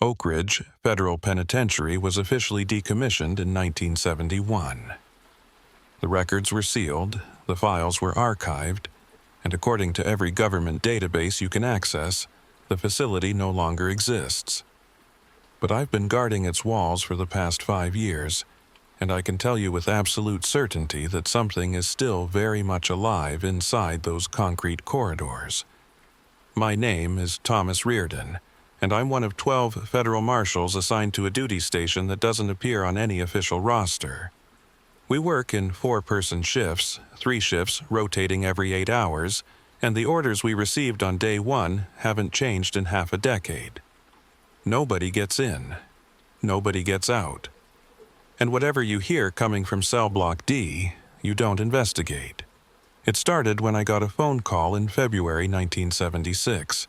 Oakridge Federal Penitentiary was officially decommissioned in 1971. The records were sealed, the files were archived, and according to every government database you can access, the facility no longer exists. But I've been guarding its walls for the past 5 years, and I can tell you with absolute certainty that something is still very much alive inside those concrete corridors. My name is Thomas Reardon, and I'm one of 12 Federal Marshals assigned to a duty station that doesn't appear on any official roster. We work in 4-person shifts, 3 shifts rotating every 8 hours, and the orders we received on day 1 haven't changed in half a decade. Nobody gets in. Nobody gets out. And whatever you hear coming from Cell Block D, you don't investigate. It started when I got a phone call in February 1976.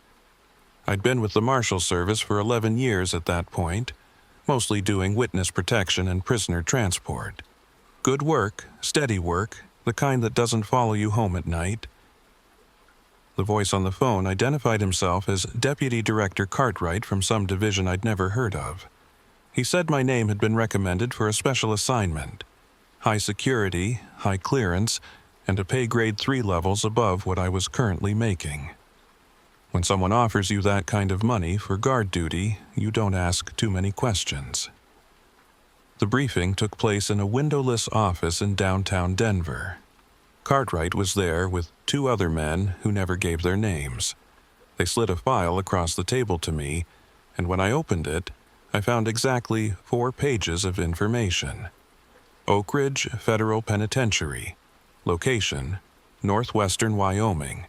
I'd been with the Marshal Service for 11 years at that point, mostly doing witness protection and prisoner transport. Good work, steady work, the kind that doesn't follow you home at night. The voice on the phone identified himself as Deputy Director Cartwright from some division I'd never heard of. He said my name had been recommended for a special assignment. High security, high clearance, and a pay grade 3 levels above what I was currently making. When someone offers you that kind of money for guard duty, you don't ask too many questions. The briefing took place in a windowless office in downtown Denver. Cartwright was there with 2 other men who never gave their names. They slid a file across the table to me, and when I opened it, I found exactly 4 pages of information. Oakridge Federal Penitentiary. Location: northwestern Wyoming.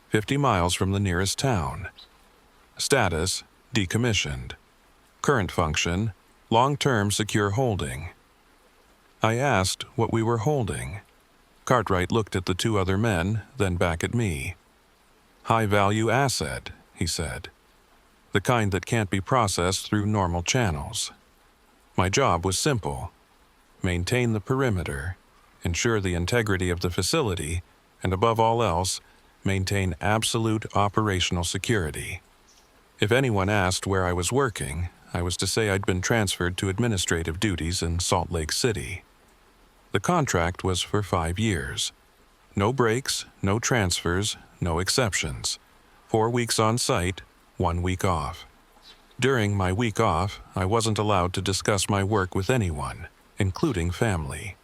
50 miles from the nearest town. Status: decommissioned. Current function: long-term secure holding. I asked what we were holding. Cartwright looked at the 2 other men, then back at me. High-value asset, he said. The kind that can't be processed through normal channels. My job was simple: maintain the perimeter, ensure the integrity of the facility, and above all else, maintain absolute operational security. If anyone asked where I was working, I was to say I'd been transferred to administrative duties in Salt Lake City. The contract was for 5 years. No breaks, no transfers, no exceptions. 4 weeks on site, 1 week off. During my week off, I wasn't allowed to discuss my work with anyone, including family.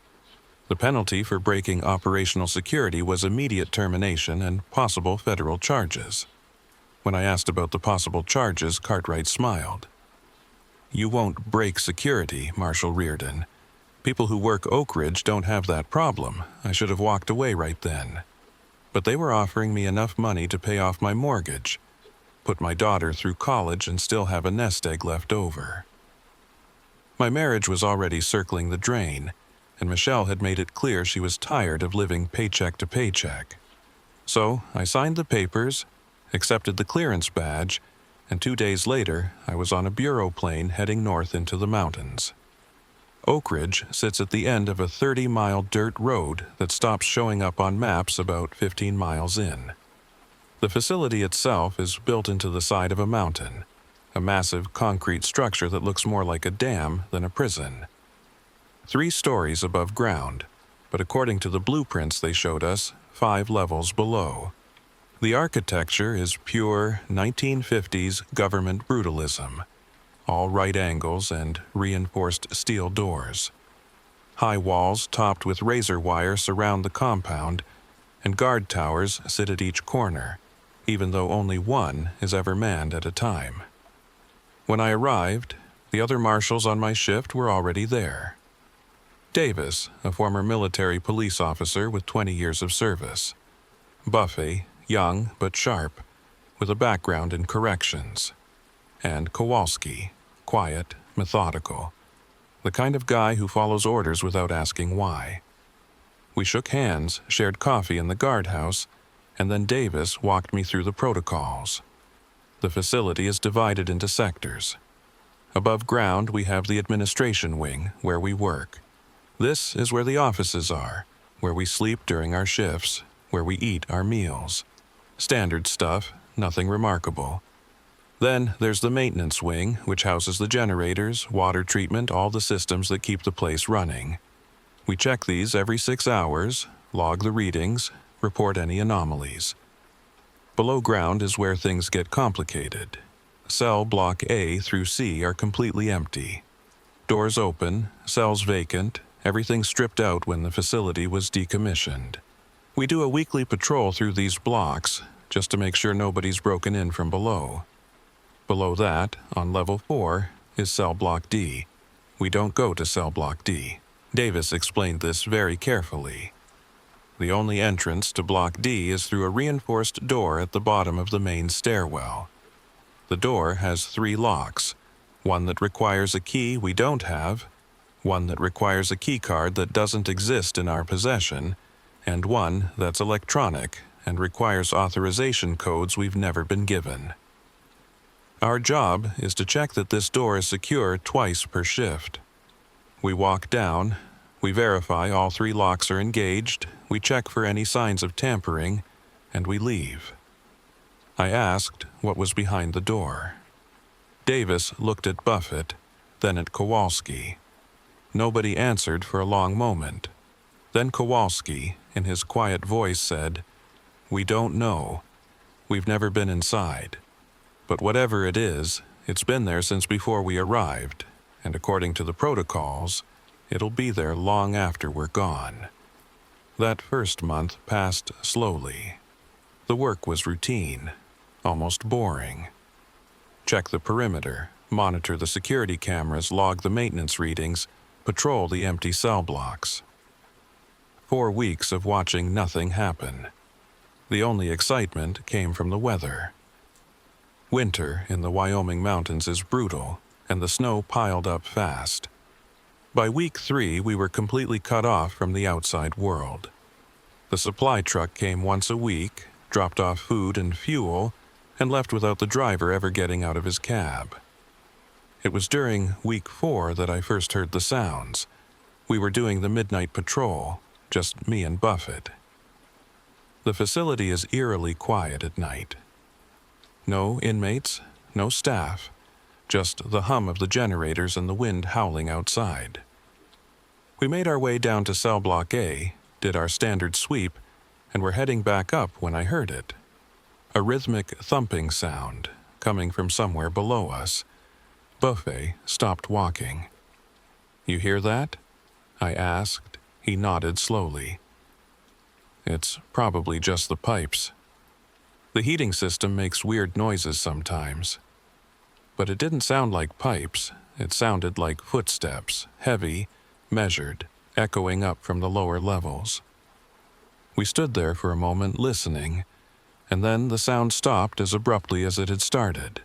The penalty for breaking operational security was immediate termination and possible federal charges. When I asked about the possible charges, Cartwright smiled. "You won't break security, Marshal Reardon. People who work Oakridge don't have that problem. I should have walked away right then. But they were offering me enough money to pay off my mortgage, put my daughter through college, and still have a nest egg left over." My marriage was already circling the drain, and Michelle had made it clear she was tired of living paycheck to paycheck. So I signed the papers, accepted the clearance badge, and 2 days later I was on a bureau plane heading north into the mountains. Oakridge sits at the end of a 30-mile dirt road that stops showing up on maps about 15 miles in. The facility itself is built into the side of a mountain, a massive concrete structure that looks more like a dam than a prison. 3 stories above ground, but according to the blueprints they showed us, 5 levels below. The architecture is pure 1950s government brutalism, all right angles and reinforced steel doors. High walls topped with razor wire surround the compound, and guard towers sit at each corner, even though only one is ever manned at a time. When I arrived, the other marshals on my shift were already there. Davis, a former military police officer with 20 years of service. Buffy, young but sharp, with a background in corrections. And Kowalski, quiet, methodical, the kind of guy who follows orders without asking why. We shook hands, shared coffee in the guardhouse, and then Davis walked me through the protocols. The facility is divided into sectors. Above ground, we have the administration wing, where we work. This is where the offices are, where we sleep during our shifts, where we eat our meals. Standard stuff, nothing remarkable. Then there's the maintenance wing, which houses the generators, water treatment, all the systems that keep the place running. We check these every 6 hours, log the readings, report any anomalies. Below ground is where things get complicated. Cell Block A through C are completely empty. Doors open, cells vacant, everything stripped out when the facility was decommissioned. We do a weekly patrol through these blocks, just to make sure nobody's broken in from below. Below that, on level 4, is Cell Block D. We don't go to Cell Block D. Davis explained this very carefully. The only entrance to Block D is through a reinforced door at the bottom of the main stairwell. The door has 3 locks, one that requires a key we don't have, one that requires a key card that doesn't exist in our possession, and one that's electronic and requires authorization codes we've never been given. Our job is to check that this door is secure twice per shift. We walk down, we verify all 3 locks are engaged, we check for any signs of tampering, and we leave. I asked what was behind the door. Davis looked at Buffett, then at Kowalski. Nobody answered for a long moment. Then Kowalski, in his quiet voice, said, "We don't know. We've never been inside. But whatever it is, it's been there since before we arrived, and according to the protocols, it'll be there long after we're gone." That first month passed slowly. The work was routine, almost boring. Check the perimeter, monitor the security cameras, log the maintenance readings, patrol the empty cell blocks. 4 weeks of watching nothing happen. The only excitement came from the weather. Winter in the Wyoming mountains is brutal, and the snow piled up fast. By week 3, we were completely cut off from the outside world. The supply truck came once a week, dropped off food and fuel, and left without the driver ever getting out of his cab. It was during week 4 that I first heard the sounds. We were doing the midnight patrol, just me and Buffett. The facility is eerily quiet at night. No inmates, no staff, just the hum of the generators and the wind howling outside. We made our way down to Cell Block A, did our standard sweep, and were heading back up when I heard it. A rhythmic thumping sound, coming from somewhere below us. Buffet stopped walking. "You hear that?" I asked. He nodded slowly. "It's probably just the pipes. The heating system makes weird noises sometimes." But it didn't sound like pipes. It sounded like footsteps, heavy, measured, echoing up from the lower levels. We stood there for a moment listening, and then the sound stopped as abruptly as it had started.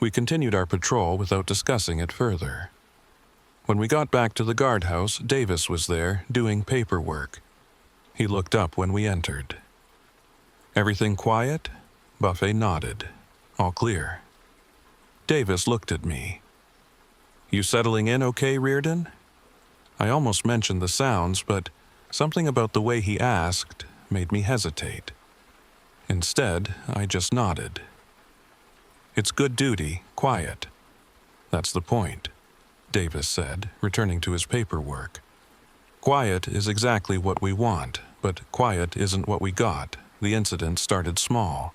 We continued our patrol without discussing it further. When we got back to the guardhouse, Davis was there, doing paperwork. He looked up when we entered. "Everything quiet?" Buffet nodded. "All clear." Davis looked at me. "You settling in okay, Reardon?" I almost mentioned the sounds, but something about the way he asked made me hesitate. Instead, I just nodded. "It's good duty, quiet. That's the point," Davis said, returning to his paperwork. "Quiet is exactly what we want, but quiet isn't what we got. The incident started small.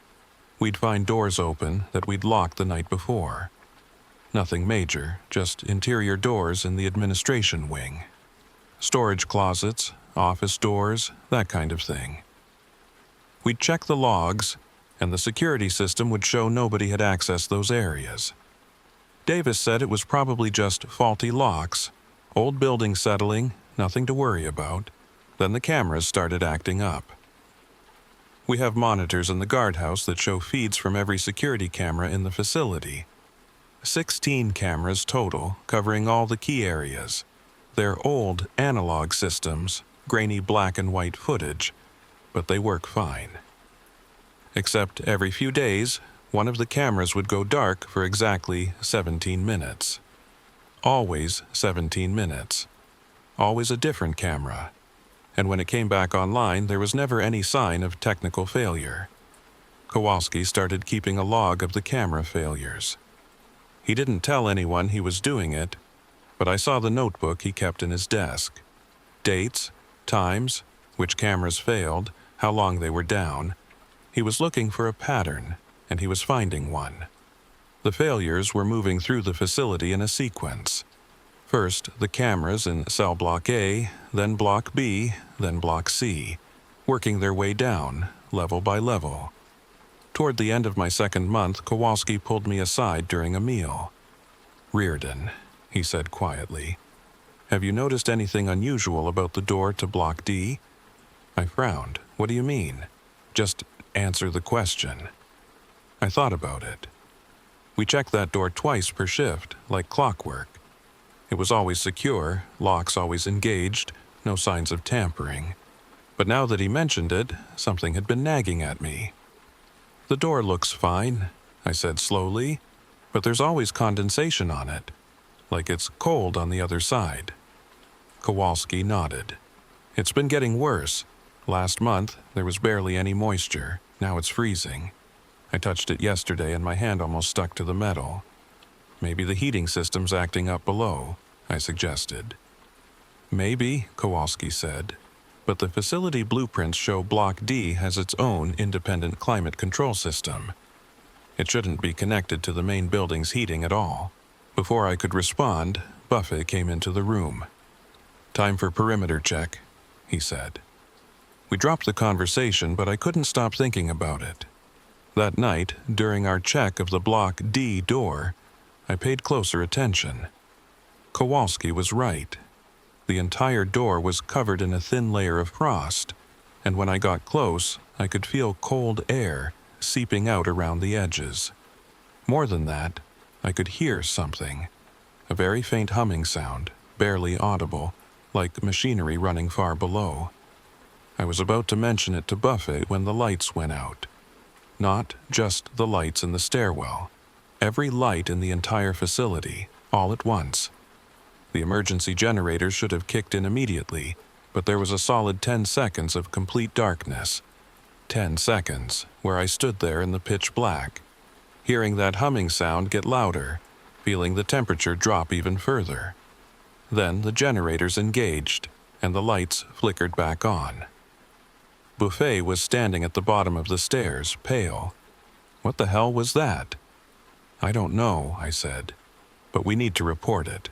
We'd find doors open that we'd locked the night before. Nothing major, just interior doors in the administration wing. Storage closets, office doors, that kind of thing. We'd check the logs, and the security system would show nobody had accessed those areas. Davis said it was probably just faulty locks, old building settling, nothing to worry about. Then the cameras started acting up. We have monitors in the guardhouse that show feeds from every security camera in the facility. 16 cameras total, covering all the key areas. They're old analog systems, grainy black and white footage, but they work fine. Except every few days, one of the cameras would go dark for exactly 17 minutes. Always 17 minutes. Always a different camera. And when it came back online, there was never any sign of technical failure. Kowalski started keeping a log of the camera failures. He didn't tell anyone he was doing it, but I saw the notebook he kept in his desk. Dates, times, which cameras failed, how long they were down. He was looking for a pattern, and he was finding one. The failures were moving through the facility in a sequence. First, the cameras in cell block A, then block B, then block C, working their way down, level by level. Toward the end of my second month, Kowalski pulled me aside during a meal. "Reardon," he said quietly, "have you noticed anything unusual about the door to block D?" I frowned. "What do you mean?" "Just answer the question." I thought about it. We checked that door twice per shift, like clockwork. It was always secure, locks always engaged, no signs of tampering. But now that he mentioned it, something had been nagging at me. "The door looks fine," I said slowly, "but there's always condensation on it, like it's cold on the other side." Kowalski nodded. "It's been getting worse. Last month, there was barely any moisture. Now it's freezing. I touched it yesterday and my hand almost stuck to the metal. Maybe the heating system's acting up below," I suggested. "Maybe," Kowalski said, "but the facility blueprints show Block D has its own independent climate control system. It shouldn't be connected to the main building's heating at all." Before I could respond, Buffett came into the room. "Time for perimeter check," he said. We dropped the conversation, but I couldn't stop thinking about it. That night, during our check of the Block D door, I paid closer attention. Kowalski was right. The entire door was covered in a thin layer of frost, and when I got close, I could feel cold air seeping out around the edges. More than that, I could hear something. A very faint humming sound, barely audible, like machinery running far below. I was about to mention it to Buffett when the lights went out. Not just the lights in the stairwell. Every light in the entire facility, all at once. The emergency generators should have kicked in immediately, but there was a solid 10 seconds of complete darkness. 10 seconds where I stood there in the pitch black, hearing that humming sound get louder, feeling the temperature drop even further. Then the generators engaged, and the lights flickered back on. Buffet was standing at the bottom of the stairs, pale. "What the hell was that?" "I don't know," I said, "but we need to report it."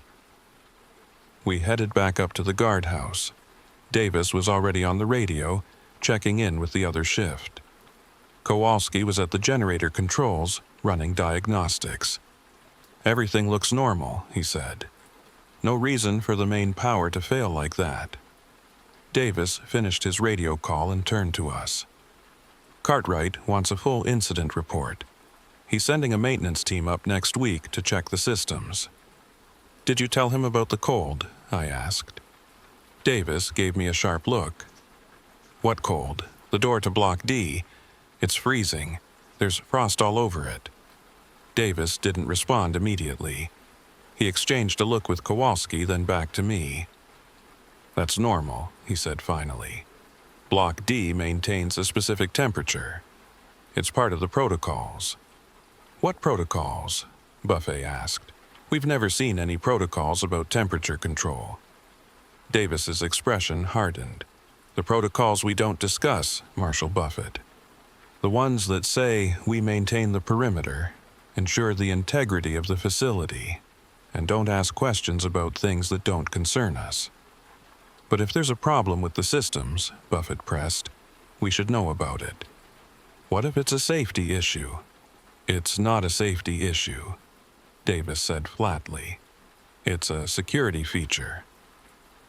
We headed back up to the guardhouse. Davis was already on the radio, checking in with the other shift. Kowalski was at the generator controls, running diagnostics. "Everything looks normal," he said. "No reason for the main power to fail like that." Davis finished his radio call and turned to us. "Cartwright wants a full incident report. He's sending a maintenance team up next week to check the systems." "Did you tell him about the cold?" I asked. Davis gave me a sharp look. "What cold? The door to Block D. It's freezing. There's frost all over it." Davis didn't respond immediately. He exchanged a look with Kowalski, then back to me. "That's normal," he said finally. "Block D maintains a specific temperature. It's part of the protocols." "What protocols?" Buffet asked. "We've never seen any protocols about temperature control." Davis's expression hardened. "The protocols we don't discuss, Marshal Buffett. The ones that say we maintain the perimeter, ensure the integrity of the facility, and don't ask questions about things that don't concern us." "But if there's a problem with the systems," Buffett pressed, "we should know about it." "What if it's a safety issue?" "It's not a safety issue," Davis said flatly. "It's a security feature.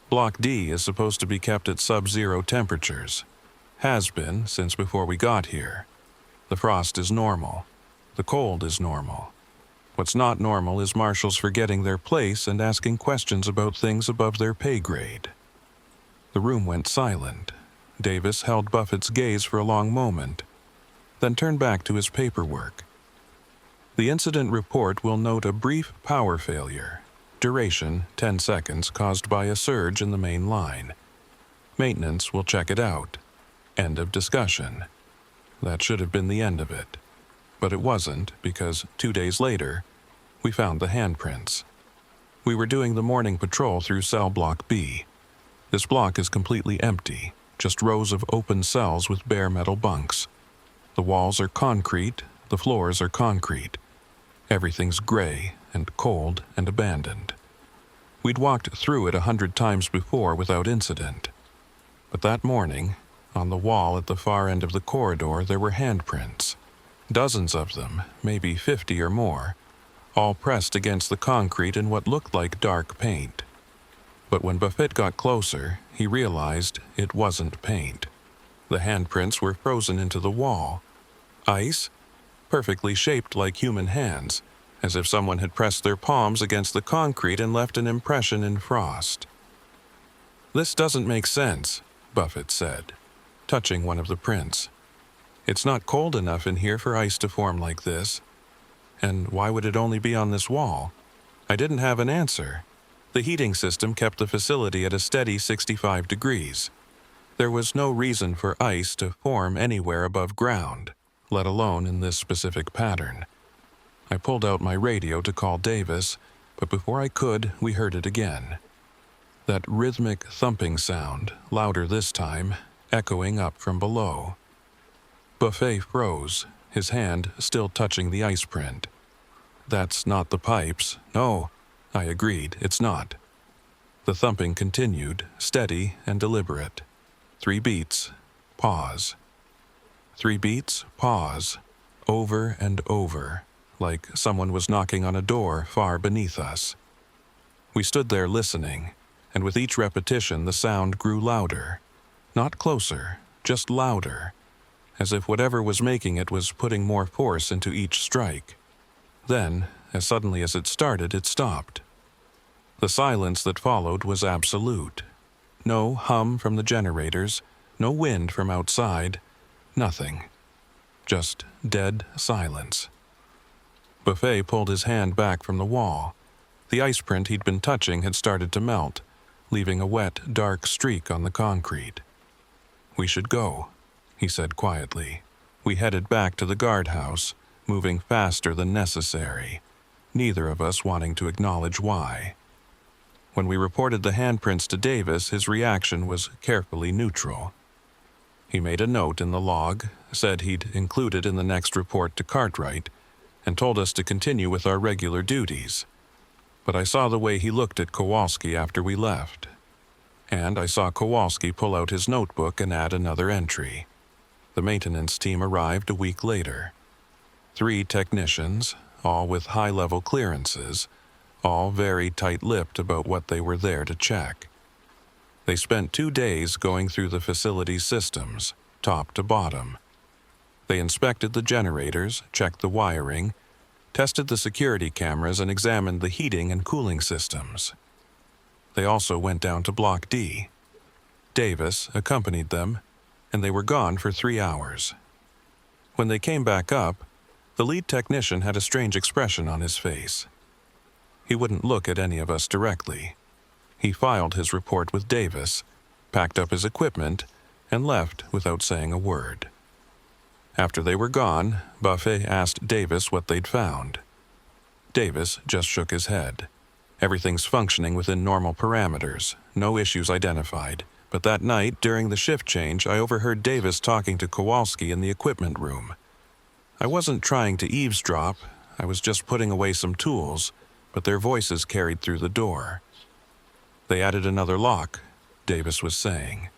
Block D is supposed to be kept at sub-zero temperatures. Has been since before we got here. The frost is normal. The cold is normal. What's not normal is marshals forgetting their place and asking questions about things above their pay grade." The room went silent. Davis held Buffett's gaze for a long moment, then turned back to his paperwork. "The incident report will note a brief power failure. Duration, 10 seconds, caused by a surge in the main line. Maintenance will check it out. End of discussion." That should have been the end of it. But it wasn't, because 2 days later, we found the handprints. We were doing the morning patrol through cell block B. This block is completely empty, just rows of open cells with bare metal bunks. The walls are concrete, the floors are concrete. Everything's gray and cold and abandoned. We'd walked through it 100 times before without incident. But that morning, on the wall at the far end of the corridor, there were handprints. Dozens of them, maybe 50 or more, all pressed against the concrete in what looked like dark paint. But when Buffett got closer, he realized it wasn't paint. The handprints were frozen into the wall. Ice, perfectly shaped like human hands, as if someone had pressed their palms against the concrete and left an impression in frost. "This doesn't make sense," Buffett said, touching one of the prints. "It's not cold enough in here for ice to form like this. And why would it only be on this wall?" I didn't have an answer. The heating system kept the facility at a steady 65 degrees. There was no reason for ice to form anywhere above ground, let alone in this specific pattern. I pulled out my radio to call Davis, but before I could, we heard it again. That rhythmic thumping sound, louder this time, echoing up from below. Buffet froze, his hand still touching the ice print. "That's not the pipes." "No," I agreed, "it's not." The thumping continued, steady and deliberate. 3 beats, pause. 3 beats, pause, over and over, like someone was knocking on a door far beneath us. We stood there listening, and with each repetition the sound grew louder. Not closer, just louder, as if whatever was making it was putting more force into each strike. Then, as suddenly as it started, it stopped. The silence that followed was absolute. No hum from the generators, no wind from outside, nothing. Just dead silence. Buffet pulled his hand back from the wall. The ice print he'd been touching had started to melt, leaving a wet, dark streak on the concrete. "We should go," he said quietly. We headed back to the guardhouse, moving faster than necessary, neither of us wanting to acknowledge why. When we reported the handprints to Davis, his reaction was carefully neutral. He made a note in the log, said he'd include it in the next report to Cartwright, and told us to continue with our regular duties. But I saw the way he looked at Kowalski after we left. And I saw Kowalski pull out his notebook and add another entry. The maintenance team arrived a week later. 3 technicians, all with high-level clearances, all very tight-lipped about what they were there to check. They spent 2 days going through the facility's systems, top to bottom. They inspected the generators, checked the wiring, tested the security cameras, and examined the heating and cooling systems. They also went down to Block D. Davis accompanied them, and they were gone for 3 hours. When they came back up, the lead technician had a strange expression on his face. He wouldn't look at any of us directly. He filed his report with Davis, packed up his equipment, and left without saying a word. After they were gone, Buffet asked Davis what they'd found. Davis just shook his head. "Everything's functioning within normal parameters, no issues identified. But that night, during the shift change, I overheard Davis talking to Kowalski in the equipment room. I wasn't trying to eavesdrop, I was just putting away some tools, but their voices carried through the door. They added another lock," Davis was saying.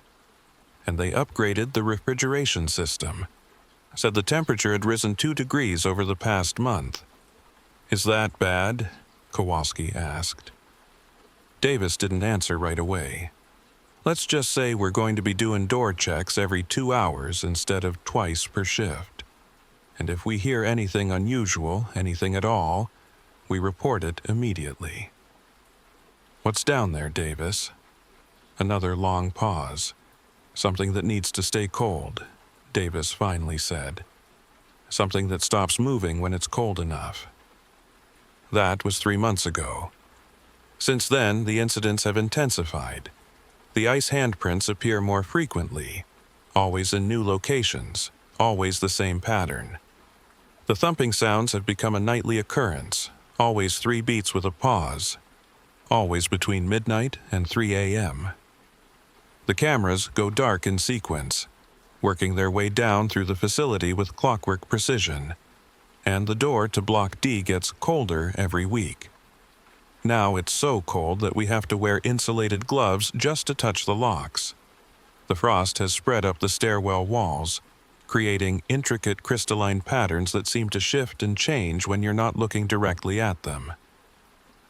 "And they upgraded the refrigeration system. Said the temperature had risen 2 degrees over the past month." "Is that bad?" Kowalski asked. Davis didn't answer right away. "Let's just say we're going to be doing door checks every 2 hours instead of twice per shift. And if we hear anything unusual, anything at all, we report it immediately." "What's down there, Davis?" Another long pause. "Something that needs to stay cold," Davis finally said. "Something that stops moving when it's cold enough." That was 3 months ago. Since then, the incidents have intensified. The ice handprints appear more frequently, always in new locations, always the same pattern. The thumping sounds have become a nightly occurrence, always 3 beats with a pause, always between midnight and 3 a.m. The cameras go dark in sequence, working their way down through the facility with clockwork precision, and the door to Block D gets colder every week. Now it's so cold that we have to wear insulated gloves just to touch the locks. The frost has spread up the stairwell walls, creating intricate crystalline patterns that seem to shift and change when you're not looking directly at them.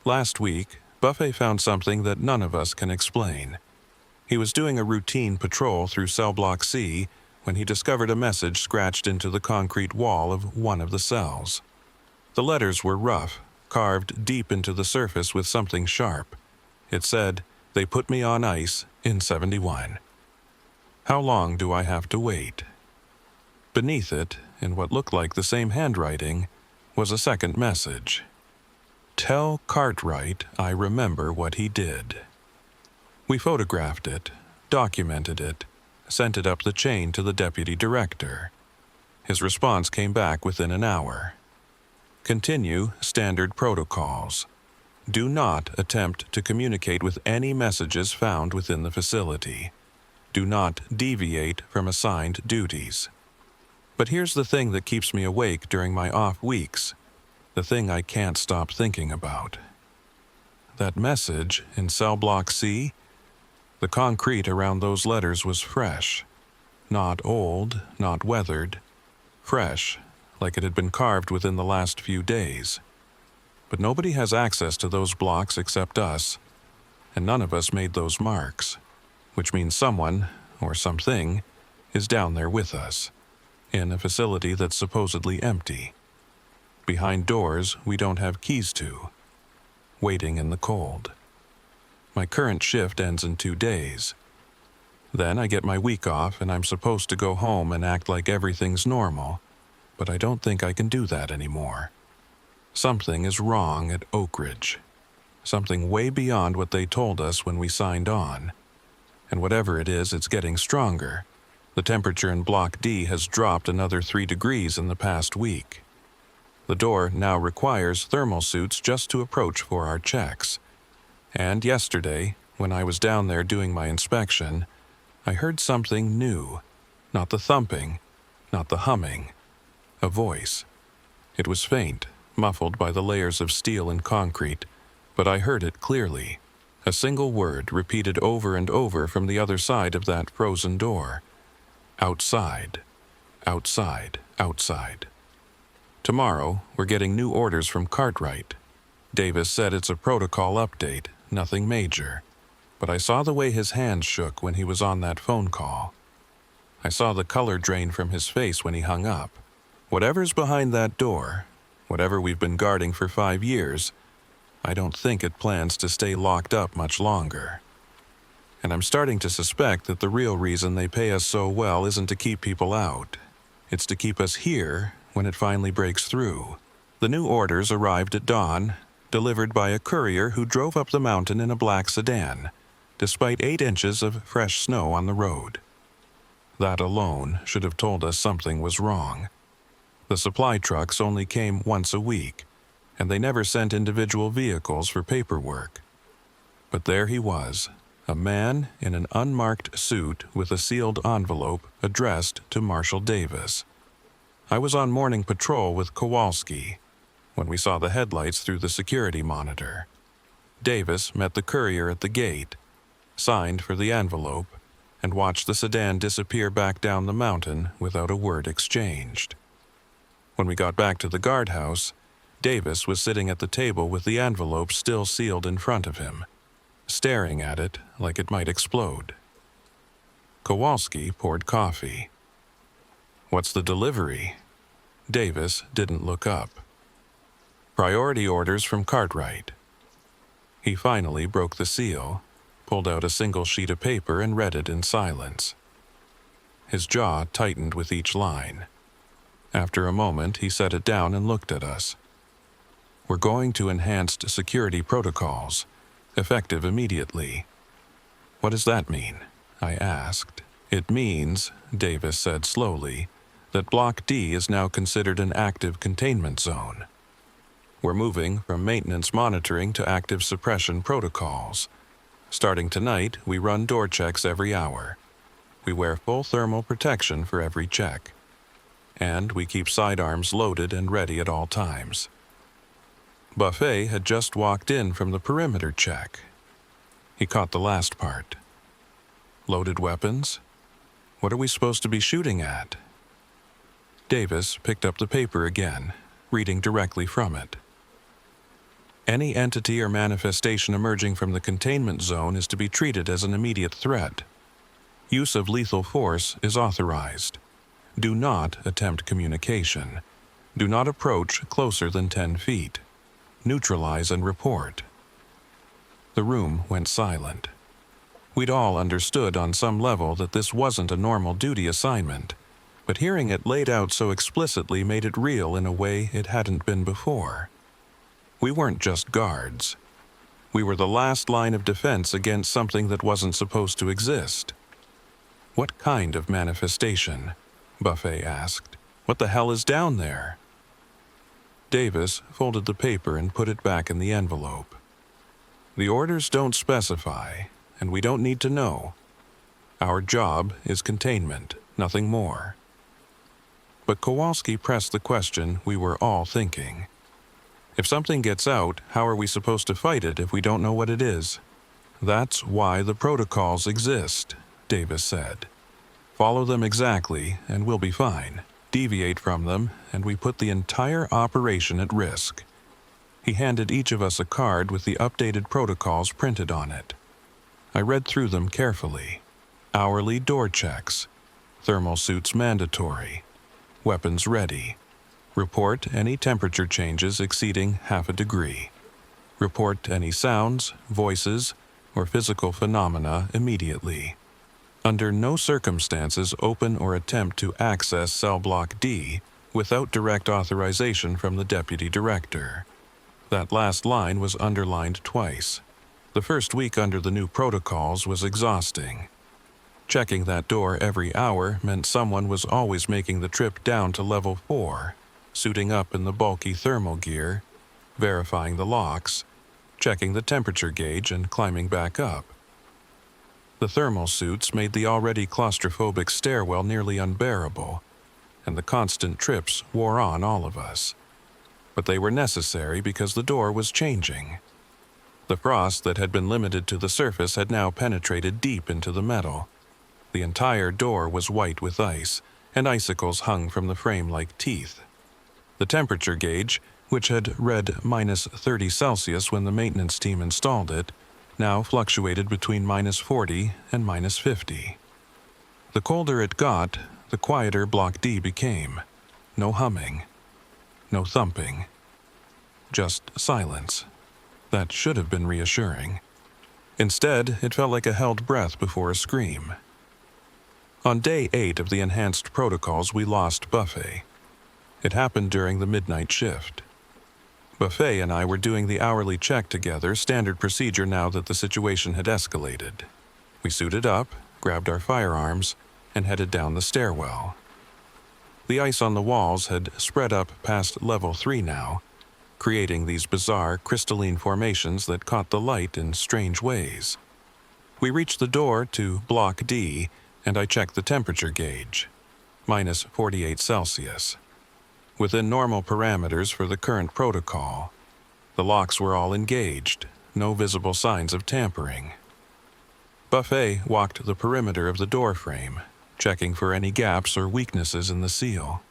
Last week, Buffet found something that none of us can explain. He was doing a routine patrol through cell block C when he discovered a message scratched into the concrete wall of one of the cells. The letters were rough, carved deep into the surface with something sharp. It said, "They put me on ice in 71. How long do I have to wait?" Beneath it, in what looked like the same handwriting, was a second message. "Tell Cartwright I remember what he did." We photographed it, documented it, sent it up the chain to the deputy director. His response came back within an hour. Continue standard protocols. Do not attempt to communicate with any messages found within the facility. Do not deviate from assigned duties. But here's the thing that keeps me awake during my off weeks, the thing I can't stop thinking about. That message in cell block C, the concrete around those letters was fresh. Not old, not weathered. Fresh, like it had been carved within the last few days. But nobody has access to those blocks except us, and none of us made those marks, which means someone, or something, is down there with us, in a facility that's supposedly empty, behind doors we don't have keys to, waiting in the cold. My current shift ends in 2 days. Then I get my week off and I'm supposed to go home and act like everything's normal, but I don't think I can do that anymore. Something is wrong at Oakridge. Something way beyond what they told us when we signed on. And whatever it is, it's getting stronger. The temperature in Block D has dropped another 3 degrees in the past week. The door now requires thermal suits just to approach for our checks. And yesterday, when I was down there doing my inspection, I heard something new. Not the thumping, not the humming. A voice. It was faint, muffled by the layers of steel and concrete, but I heard it clearly. A single word repeated over and over from the other side of that frozen door. Outside, outside, outside. Tomorrow, we're getting new orders from Cartwright. Davis said it's a protocol update, nothing major. But I saw the way his hands shook when he was on that phone call. I saw the color drain from his face when he hung up. Whatever's behind that door, whatever we've been guarding for 5 years, I don't think it plans to stay locked up much longer. And I'm starting to suspect that the real reason they pay us so well isn't to keep people out. It's to keep us here when it finally breaks through. The new orders arrived at dawn, delivered by a courier who drove up the mountain in a black sedan, despite 8 inches of fresh snow on the road. That alone should have told us something was wrong. The supply trucks only came once a week, and they never sent individual vehicles for paperwork. But there he was, a man in an unmarked suit with a sealed envelope addressed to Marshal Davis. I was on morning patrol with Kowalski when we saw the headlights through the security monitor. Davis met the courier at the gate, signed for the envelope, and watched the sedan disappear back down the mountain without a word exchanged. When we got back to the guardhouse, Davis was sitting at the table with the envelope still sealed in front of him, staring at it like it might explode. Kowalski poured coffee. "What's the delivery?" Davis didn't look up. "Priority orders from Cartwright." He finally broke the seal, pulled out a single sheet of paper and read it in silence. His jaw tightened with each line. After a moment, he set it down and looked at us. "We're going to enhanced security protocols, effective immediately." "What does that mean?" I asked. "It means," Davis said slowly, that Block D is now considered an active containment zone. We're moving from maintenance monitoring to active suppression protocols. Starting tonight, we run door checks every hour. We wear full thermal protection for every check. And we keep sidearms loaded and ready at all times. Buffet had just walked in from the perimeter check. He caught the last part. Loaded weapons? What are we supposed to be shooting at? Davis picked up the paper again, reading directly from it. Any entity or manifestation emerging from the containment zone is to be treated as an immediate threat. Use of lethal force is authorized. Do not attempt communication. Do not approach closer than 10 feet. Neutralize and report. The room went silent. We'd all understood on some level that this wasn't a normal duty assignment, but hearing it laid out so explicitly made it real in a way it hadn't been before. We weren't just guards. We were the last line of defense against something that wasn't supposed to exist. What kind of manifestation? Buffet asked. What the hell is down there? Davis folded the paper and put it back in the envelope. The orders don't specify, and we don't need to know. Our job is containment, nothing more. But Kowalski pressed the question we were all thinking. If something gets out, how are we supposed to fight it if we don't know what it is? That's why the protocols exist, Davis said. Follow them exactly, and we'll be fine. Deviate from them, and we put the entire operation at risk. He handed each of us a card with the updated protocols printed on it. I read through them carefully. Hourly door checks. Thermal suits mandatory. Weapons ready. Report any temperature changes exceeding half a degree. Report any sounds, voices, or physical phenomena immediately. Under no circumstances open or attempt to access Cell Block D without direct authorization from the Deputy Director. That last line was underlined twice. The first week under the new protocols was exhausting. Checking that door every hour meant someone was always making the trip down to level 4, suiting up in the bulky thermal gear, verifying the locks, checking the temperature gauge, and climbing back up. The thermal suits made the already claustrophobic stairwell nearly unbearable, and the constant trips wore on all of us. But they were necessary because the door was changing. The frost that had been limited to the surface had now penetrated deep into the metal. The entire door was white with ice, and icicles hung from the frame like teeth. The temperature gauge, which had read -30 Celsius when the maintenance team installed it, now fluctuated between -40 and -50. The colder it got, the quieter Block D became. No humming. No thumping. Just silence. That should have been reassuring. Instead, it felt like a held breath before a scream. On day 8 of the enhanced protocols, we lost Buffet. It happened during the midnight shift. Buffet and I were doing the hourly check together, standard procedure now that the situation had escalated. We suited up, grabbed our firearms, and headed down the stairwell. The ice on the walls had spread up past level 3 now, creating these bizarre crystalline formations that caught the light in strange ways. We reached the door to Block D, and I checked the temperature gauge. -48 Celsius. Within normal parameters for the current protocol. The locks were all engaged, no visible signs of tampering. Buffet walked the perimeter of the door frame, checking for any gaps or weaknesses in the seal.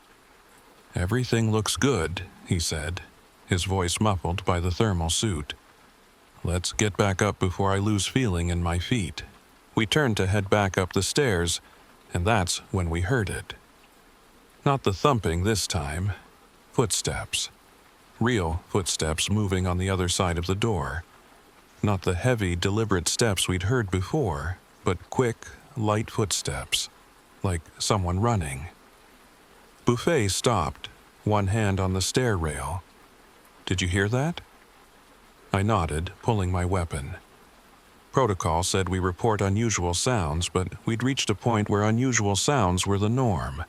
"Everything looks good," he said, his voice muffled by the thermal suit. "Let's get back up before I lose feeling in my feet." We turned to head back up the stairs, and that's when we heard it. Not the thumping this time. Footsteps. Real footsteps moving on the other side of the door. Not the heavy, deliberate steps we'd heard before, but quick, light footsteps, like someone running. Buffet stopped, one hand on the stair rail. "Did you hear that?" I nodded, pulling my weapon. Protocol said we report unusual sounds, but we'd reached a point where unusual sounds were the norm.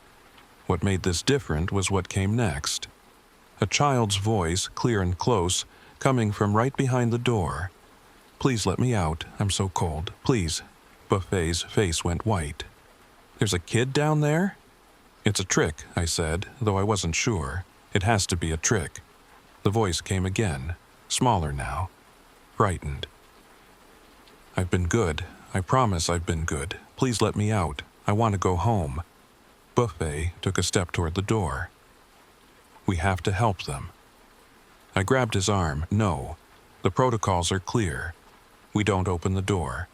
What made this different was what came next. A child's voice, clear and close, coming from right behind the door. "Please let me out. I'm so cold. Please." Buffet's face went white. "There's a kid down there?" "It's a trick," I said, though I wasn't sure. "It has to be a trick." The voice came again, smaller now, frightened. "I've been good. I promise I've been good. Please let me out. I want to go home." Buffet took a step toward the door. "We have to help them." I grabbed his arm. "No. The protocols are clear. We don't open the door.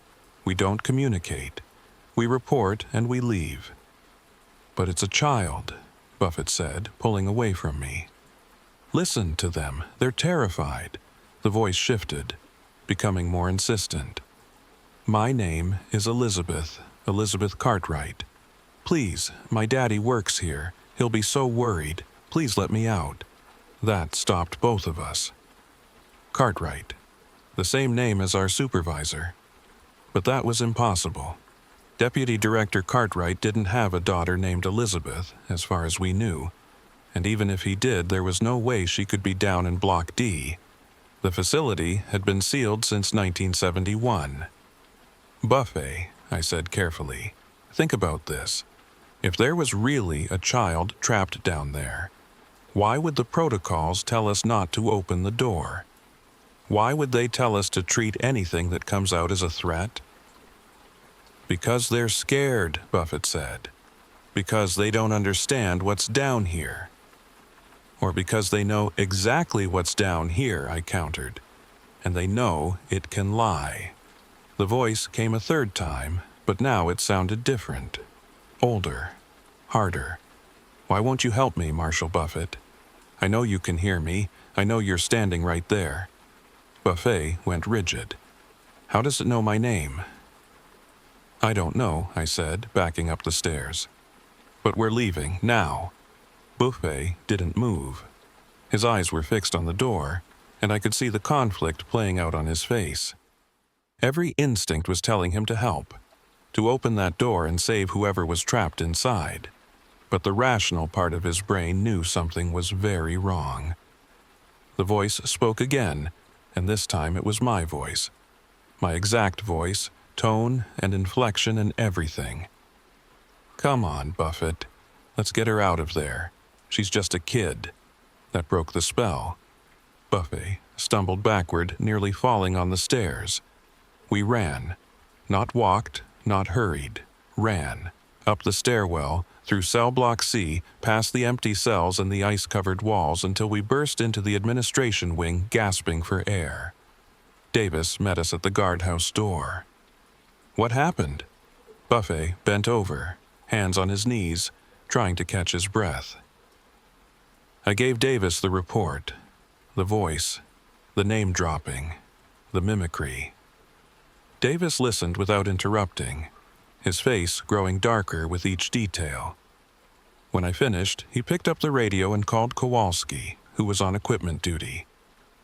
We don't communicate. We report and we leave." "But it's a child," Buffett said, pulling away from me. "Listen to them. They're terrified." The voice shifted, becoming more insistent. "My name is Elizabeth Cartwright. Please, my daddy works here. He'll be so worried. Please let me out." That stopped both of us. Cartwright. The same name as our supervisor. But that was impossible. Deputy Director Cartwright didn't have a daughter named Elizabeth, as far as we knew, and even if he did, there was no way she could be down in Block D. The facility had been sealed since 1971. "Buffet," I said carefully, "think about this. If there was really a child trapped down there, why would the protocols tell us not to open the door? Why would they tell us to treat anything that comes out as a threat?" "Because they're scared," Buffett said. "Because they don't understand what's down here." "Or because they know exactly what's down here," I countered. "And they know it can lie." The voice came a third time, but now it sounded different. Older. Harder. "Why won't you help me, Marshal Buffett? I know you can hear me. I know you're standing right there." Buffet went rigid. "How does it know my name?" "I don't know," I said, backing up the stairs. "But we're leaving, now." Buffet didn't move. His eyes were fixed on the door, and I could see the conflict playing out on his face. Every instinct was telling him to help, to open that door and save whoever was trapped inside. But the rational part of his brain knew something was very wrong. The voice spoke again, and this time it was my voice. My exact voice, tone and inflection and everything. "Come on, Buffett. Let's get her out of there. She's just a kid." That broke the spell. Buffett stumbled backward, nearly falling on the stairs. We ran. Not walked, not hurried. Ran. Up the stairwell, through cell block C, past the empty cells and the ice-covered walls until we burst into the administration wing, gasping for air. Davis met us at the guardhouse door. "What happened?" Buffett bent over, hands on his knees, trying to catch his breath. I gave Davis the report, the voice, the name-dropping, the mimicry. Davis listened without interrupting, his face growing darker with each detail. When I finished, he picked up the radio and called Kowalski, who was on equipment duty.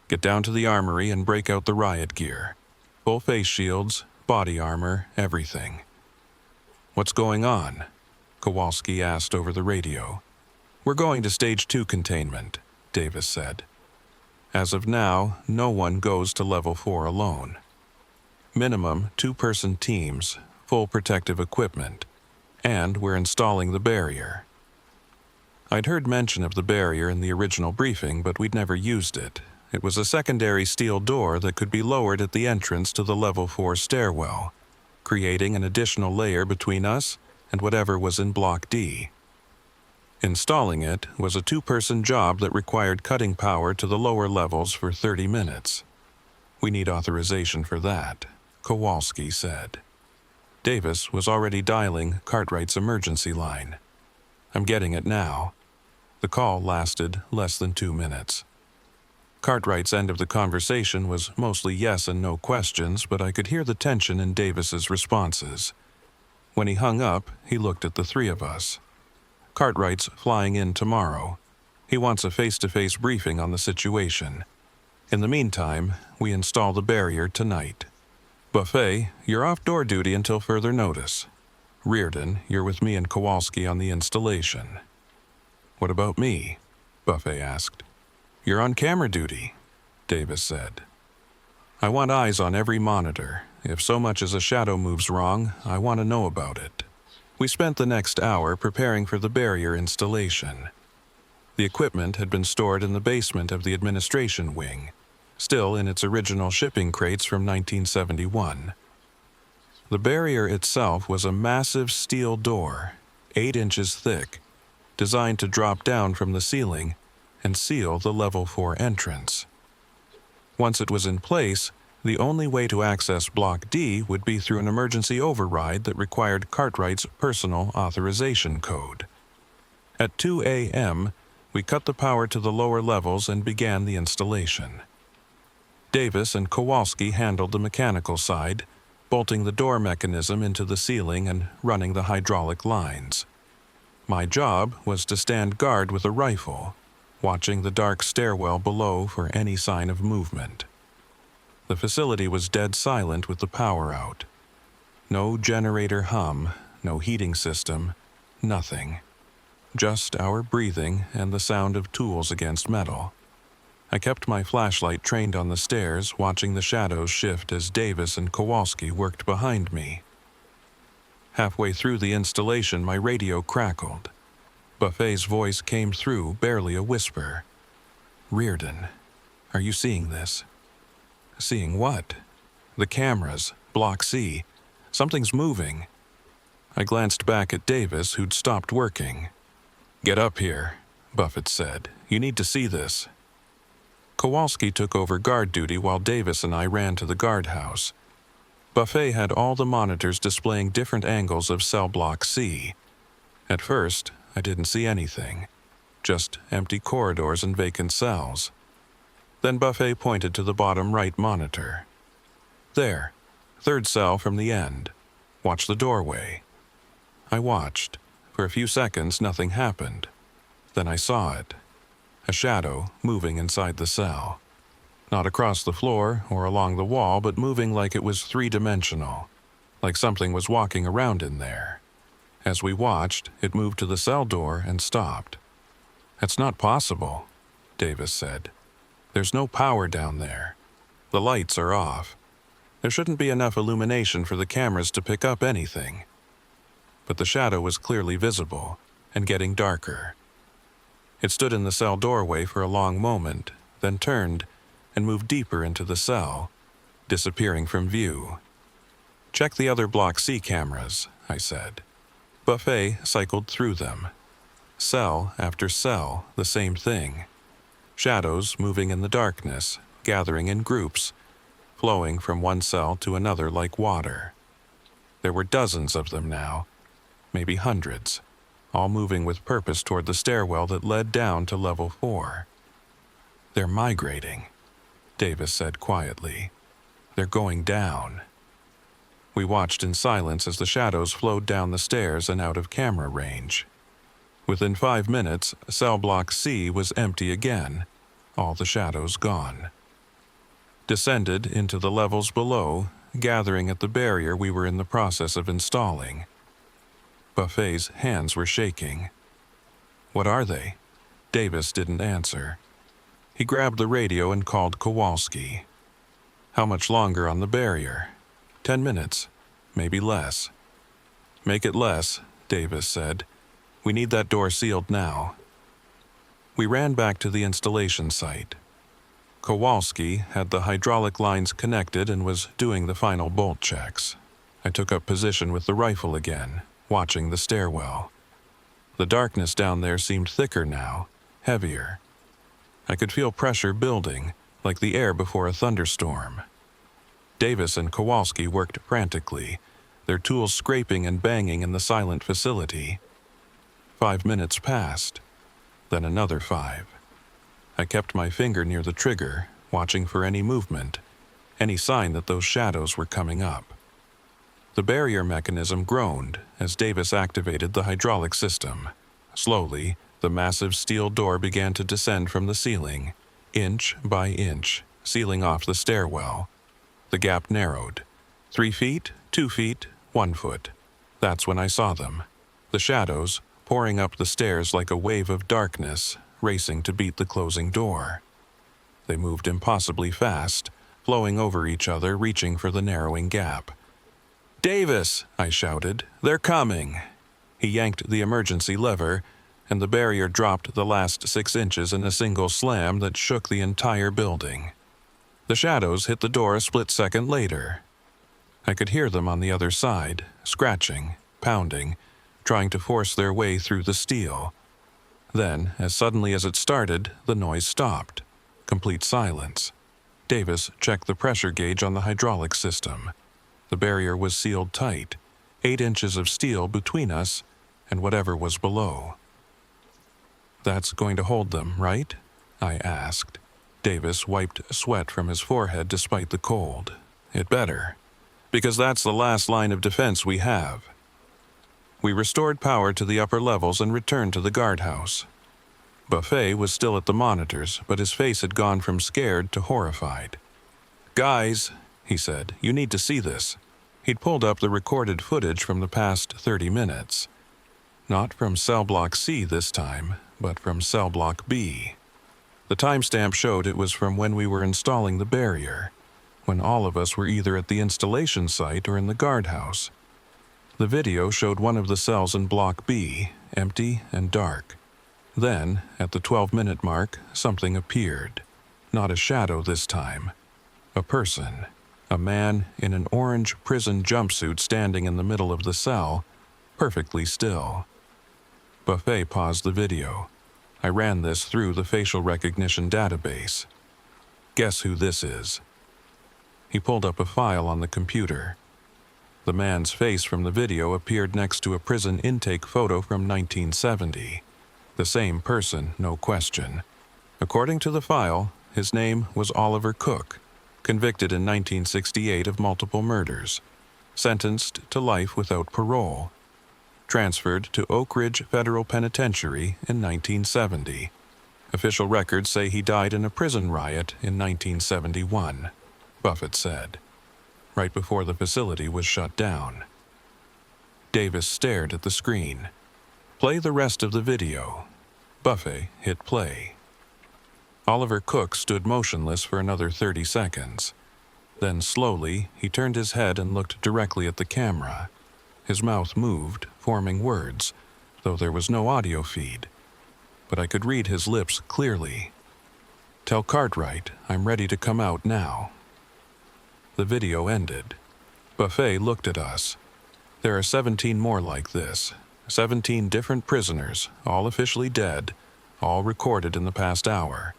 "Get down to the armory and break out the riot gear. Full face shields, body armor, everything." "What's going on?" Kowalski asked over the radio. "We're going to Stage 2 containment," Davis said. "As of now, no one goes to Level 4 alone. Minimum 2-person teams, full protective equipment, and we're installing the barrier." I'd heard mention of the barrier in the original briefing, but we'd never used it. It was a secondary steel door that could be lowered at the entrance to the Level 4 stairwell, creating an additional layer between us and whatever was in Block D. Installing it was a 2-person job that required cutting power to the lower levels for 30 minutes. "We need authorization for that," Kowalski said. Davis was already dialing Cartwright's emergency line. "I'm getting it now." The call lasted less than 2 minutes. Cartwright's end of the conversation was mostly yes and no questions, but I could hear the tension in Davis's responses. When he hung up, he looked at the three of us. "Cartwright's flying in tomorrow. He wants a face-to-face briefing on the situation. In the meantime, we install the barrier tonight. Buffet, you're off door duty until further notice. Reardon, you're with me and Kowalski on the installation." "What about me?" Buffet asked. "You're on camera duty," Davis said. "I want eyes on every monitor. If so much as a shadow moves wrong, I want to know about it." We spent the next hour preparing for the barrier installation. The equipment had been stored in the basement of the administration wing, still in its original shipping crates from 1971. The barrier itself was a massive steel door, 8 inches thick, designed to drop down from the ceiling and seal the Level 4 entrance. Once it was in place, the only way to access Block D would be through an emergency override that required Cartwright's personal authorization code. At 2 a.m., we cut the power to the lower levels and began the installation. Davis and Kowalski handled the mechanical side, bolting the door mechanism into the ceiling and running the hydraulic lines. My job was to stand guard with a rifle, watching the dark stairwell below for any sign of movement. The facility was dead silent with the power out. No generator hum, no heating system, nothing. Just our breathing and the sound of tools against metal. I kept my flashlight trained on the stairs, watching the shadows shift as Davis and Kowalski worked behind me. Halfway through the installation, my radio crackled. Buffet's voice came through, barely a whisper. "Reardon, are you seeing this?" "Seeing what?" "The cameras, Block C. Something's moving." I glanced back at Davis, who'd stopped working. "Get up here," Buffett said. "You need to see this." Kowalski took over guard duty while Davis and I ran to the guardhouse. Buffet had all the monitors displaying different angles of cell Block C. At first, I didn't see anything, just empty corridors and vacant cells. Then Buffet pointed to the bottom right monitor. "There, 3rd cell from the end. Watch the doorway." I watched. For a few seconds, nothing happened. Then I saw it. A shadow moving inside the cell. Not across the floor or along the wall, but moving like it was 3-dimensional, like something was walking around in there. As we watched, it moved to the cell door and stopped. "That's not possible," Davis said. "There's no power down there. The lights are off. There shouldn't be enough illumination for the cameras to pick up anything." But the shadow was clearly visible and getting darker. It stood in the cell doorway for a long moment, then turned and moved deeper into the cell, disappearing from view. "Check the other Block C cameras," I said. Buffet cycled through them. Cell after cell, the same thing. Shadows moving in the darkness, gathering in groups, flowing from one cell to another like water. There were dozens of them now, maybe hundreds, all moving with purpose toward the stairwell that led down to Level 4. "They're migrating," Davis said quietly. "They're going down." We watched in silence as the shadows flowed down the stairs and out of camera range. Within 5 minutes, cell Block C was empty again, all the shadows gone. Descended into the levels below, gathering at the barrier we were in the process of installing. Buffet's hands were shaking. "What are they?" Davis didn't answer. He grabbed the radio and called Kowalski. "How much longer on the barrier?" 10 minutes, maybe less." "Make it less," Davis said. "We need that door sealed now." We ran back to the installation site. Kowalski had the hydraulic lines connected and was doing the final bolt checks. I took up position with the rifle again, watching the stairwell. The darkness down there seemed thicker now, heavier. I could feel pressure building, like the air before a thunderstorm. Davis and Kowalski worked frantically, their tools scraping and banging in the silent facility. 5 minutes passed, then another 5. I kept my finger near the trigger, watching for any movement, any sign that those shadows were coming up. The barrier mechanism groaned as Davis activated the hydraulic system. Slowly, the massive steel door began to descend from the ceiling, inch by inch, sealing off the stairwell. The gap narrowed. 3 feet, 2 feet, 1 foot. That's when I saw them. The shadows, pouring up the stairs like a wave of darkness, racing to beat the closing door. They moved impossibly fast, flowing over each other, reaching for the narrowing gap. "Davis!" I shouted. "They're coming!" He yanked the emergency lever, and the barrier dropped the last 6 inches in a single slam that shook the entire building. The shadows hit the door a split second later. I could hear them on the other side, scratching, pounding, trying to force their way through the steel. Then, as suddenly as it started, the noise stopped. Complete silence. Davis checked the pressure gauge on the hydraulic system. The barrier was sealed tight, 8 inches of steel between us and whatever was below. "That's going to hold them, right?" I asked. Davis wiped sweat from his forehead despite the cold. "It better, because that's the last line of defense we have." We restored power to the upper levels and returned to the guardhouse. Buffet was still at the monitors, but his face had gone from scared to horrified. "Guys," he said, "you need to see this." He'd pulled up the recorded footage from the past 30 minutes. Not from cell block C this time, but from cell block B. The timestamp showed it was from when we were installing the barrier, when all of us were either at the installation site or in the guardhouse. The video showed one of the cells in block B, empty and dark. Then, at the 12-minute mark, something appeared. Not a shadow this time. A person. A man in an orange prison jumpsuit standing in the middle of the cell, perfectly still. Buffet paused the video. I ran this through the facial recognition database. "Guess who this is?" He pulled up a file on the computer. The man's face from the video appeared next to a prison intake photo from 1970. The same person, no question. According to the file, his name was Oliver Cook, convicted in 1968 of multiple murders, sentenced to life without parole, transferred to Oakridge Federal Penitentiary in 1970. Official records say he died in a prison riot in 1971, Buffett said, right before the facility was shut down. Davis stared at the screen. "Play the rest of the video." Buffet hit play. Oliver Cook stood motionless for another 30 seconds. Then slowly, he turned his head and looked directly at the camera. His mouth moved, forming words, though there was no audio feed. But I could read his lips clearly. "Tell Cartwright I'm ready to come out now." The video ended. Buffet looked at us. There are 17 more like this. 17 different prisoners, all officially dead, all recorded in the past hour.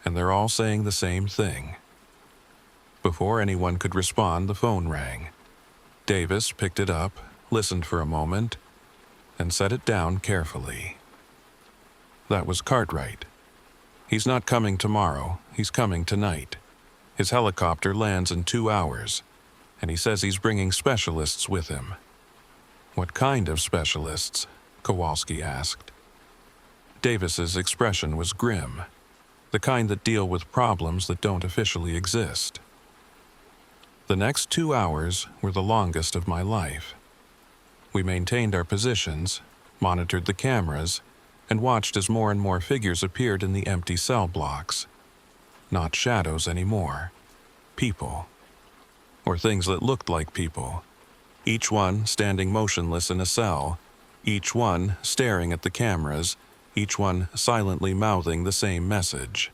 And they're all saying the same thing. Before anyone could respond, the phone rang. Davis picked it up, listened for a moment, and set it down carefully. That was Cartwright. "He's not coming tomorrow, he's coming tonight. His helicopter lands in 2 hours, and he says he's bringing specialists with him." "What kind of specialists?" Kowalski asked. Davis's expression was grim, the kind that deal with problems that don't officially exist. The next 2 hours were the longest of my life. We maintained our positions, monitored the cameras, and watched as more and more figures appeared in the empty cell blocks. Not shadows anymore. People. Or things that looked like people. Each one standing motionless in a cell, each one staring at the cameras, each one silently mouthing the same message.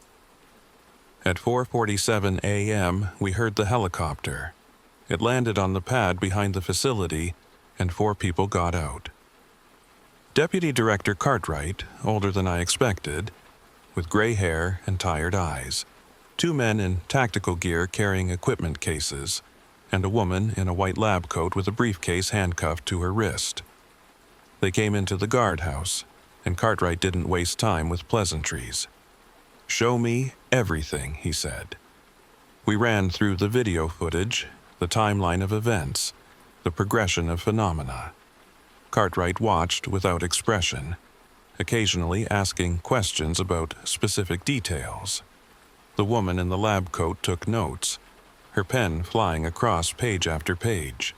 At 4:47 a.m., we heard the helicopter. It landed on the pad behind the facility, and 4 people got out. Deputy Director Cartwright, older than I expected, with gray hair and tired eyes, 2 men in tactical gear carrying equipment cases, and a woman in a white lab coat with a briefcase handcuffed to her wrist. They came into the guardhouse, and Cartwright didn't waste time with pleasantries. "Show me everything," he said. We ran through the video footage, the timeline of events, the progression of phenomena. Cartwright watched without expression, occasionally asking questions about specific details. The woman in the lab coat took notes, her pen flying across page after page.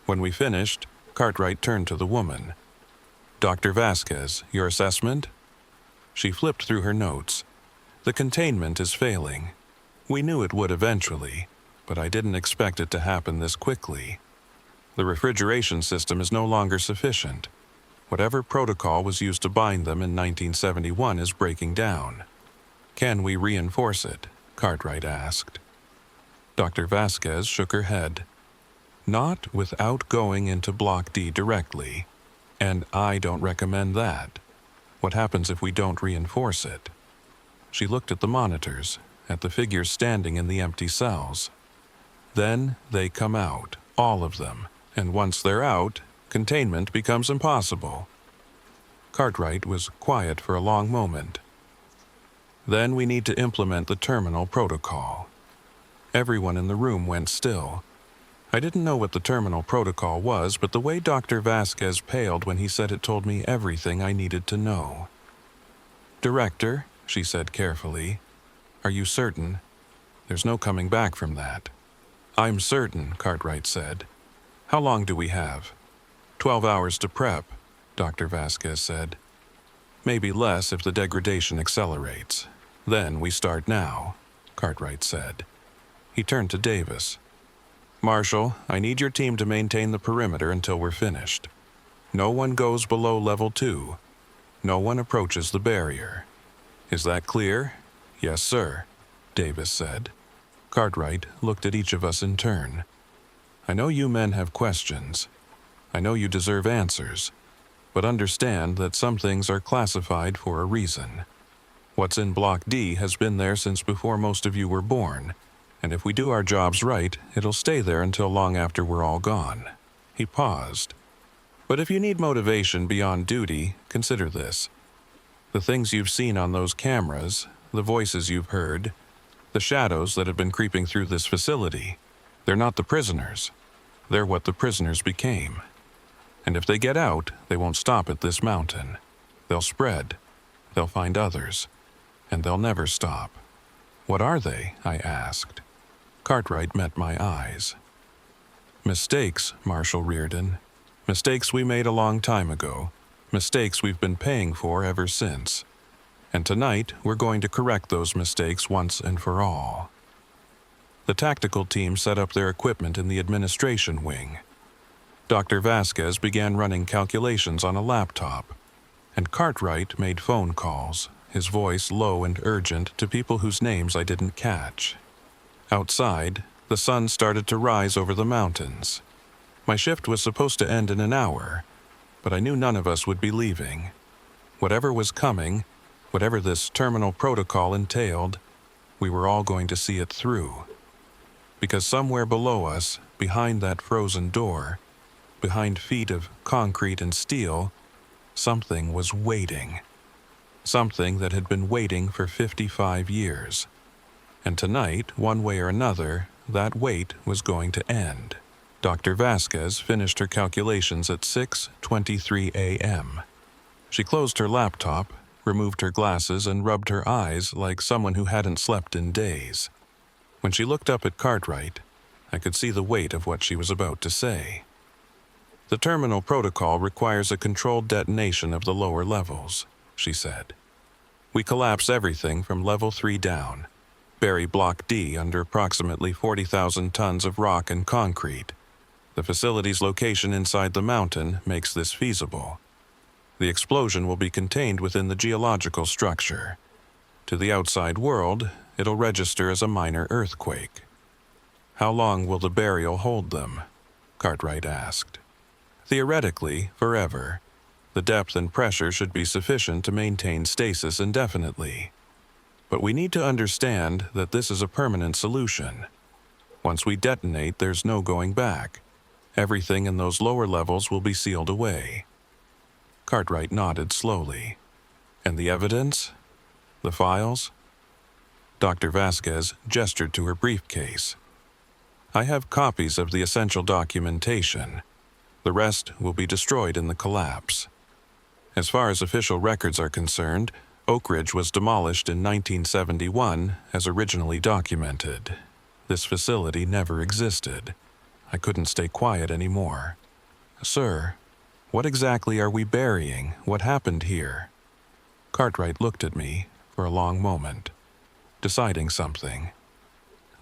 When we finished, Cartwright turned to the woman. Dr. Vasquez, your assessment? She flipped through her notes. The containment is failing. We knew it would eventually, but I didn't expect it to happen this quickly. The refrigeration system is no longer sufficient. Whatever protocol was used to bind them in 1971 is breaking down. Can we reinforce it? Cartwright asked. Dr. Vasquez shook her head. Not without going into Block D directly, and I don't recommend that. What happens if we don't reinforce it? She looked at the monitors, at the figures standing in the empty cells. Then they come out, all of them, and once they're out, containment becomes impossible. Cartwright was quiet for a long moment. Then we need to implement the terminal protocol. Everyone in the room went still. I didn't know what the terminal protocol was, but the way Dr. Vasquez paled when he said it told me everything I needed to know. Director, she said carefully, are you certain? There's no coming back from that. I'm certain, Cartwright said. How long do we have? 12 hours to prep, Dr. Vasquez said. Maybe less if the degradation accelerates. Then we start now, Cartwright said. He turned to Davis. Marshal, I need your team to maintain the perimeter until we're finished. No one goes below level 2. No one approaches the barrier. Is that clear? Yes, sir, Davis said. Cartwright looked at each of us in turn. I know you men have questions. I know you deserve answers. But understand that some things are classified for a reason. What's in Block D has been there since before most of you were born, and if we do our jobs right, it'll stay there until long after we're all gone. He paused. But if you need motivation beyond duty, consider this. The things you've seen on those cameras, the voices you've heard, the shadows that have been creeping through this facility, they're not the prisoners. They're what the prisoners became. And if they get out, they won't stop at this mountain. They'll spread. They'll find others. And they'll never stop. What are they? I asked. Cartwright met my eyes. Mistakes, Marshal Reardon. Mistakes we made a long time ago. Mistakes we've been paying for ever since. And tonight, we're going to correct those mistakes once and for all. The tactical team set up their equipment in the administration wing. Dr. Vasquez began running calculations on a laptop, and Cartwright made phone calls, his voice low and urgent to people whose names I didn't catch. Outside, the sun started to rise over the mountains. My shift was supposed to end in an hour, but I knew none of us would be leaving. Whatever was coming, whatever this terminal protocol entailed, we were all going to see it through. Because somewhere below us, behind that frozen door, behind feet of concrete and steel, something was waiting. Something that had been waiting for 55 years. And tonight, one way or another, that wait was going to end. Dr. Vasquez finished her calculations at 6:23 a.m. She closed her laptop, removed her glasses, and rubbed her eyes like someone who hadn't slept in days. When she looked up at Cartwright, I could see the weight of what she was about to say. The terminal protocol requires a controlled detonation of the lower levels, she said. We collapse everything from level 3 down, bury Block D under approximately 40,000 tons of rock and concrete. The facility's location inside the mountain makes this feasible. The explosion will be contained within the geological structure. To the outside world, it'll register as a minor earthquake. How long will the burial hold them? Cartwright asked. Theoretically, forever. The depth and pressure should be sufficient to maintain stasis indefinitely. But we need to understand that this is a permanent solution. Once we detonate, there's no going back. Everything in those lower levels will be sealed away. Cartwright nodded slowly. And the evidence? The files? Dr. Vasquez gestured to her briefcase. I have copies of the essential documentation. The rest will be destroyed in the collapse. As far as official records are concerned, Oakridge was demolished in 1971 as originally documented. This facility never existed. I couldn't stay quiet anymore. Sir, What exactly are we burying? What happened here? Cartwright looked at me for a long moment, deciding something.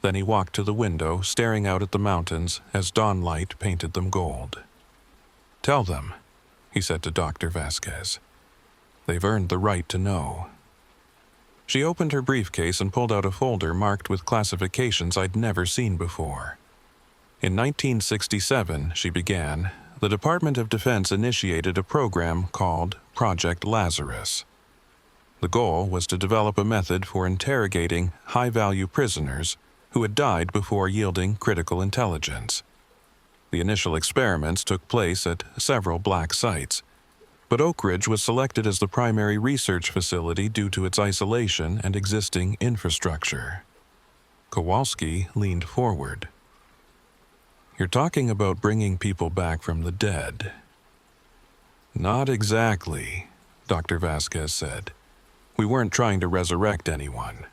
Then he walked to the window, staring out at the mountains as dawn light painted them gold. "Tell them," he said to Dr. Vasquez. "They've earned the right to know." She opened her briefcase and pulled out a folder marked with classifications I'd never seen before. In 1967, she began, the Department of Defense initiated a program called Project Lazarus. The goal was to develop a method for interrogating high-value prisoners who had died before yielding critical intelligence. The initial experiments took place at several black sites, but Oakridge was selected as the primary research facility due to its isolation and existing infrastructure. Kowalski leaned forward. "You're talking about bringing people back from the dead." "Not exactly," Dr. Vasquez said. "We weren't trying to resurrect anyone.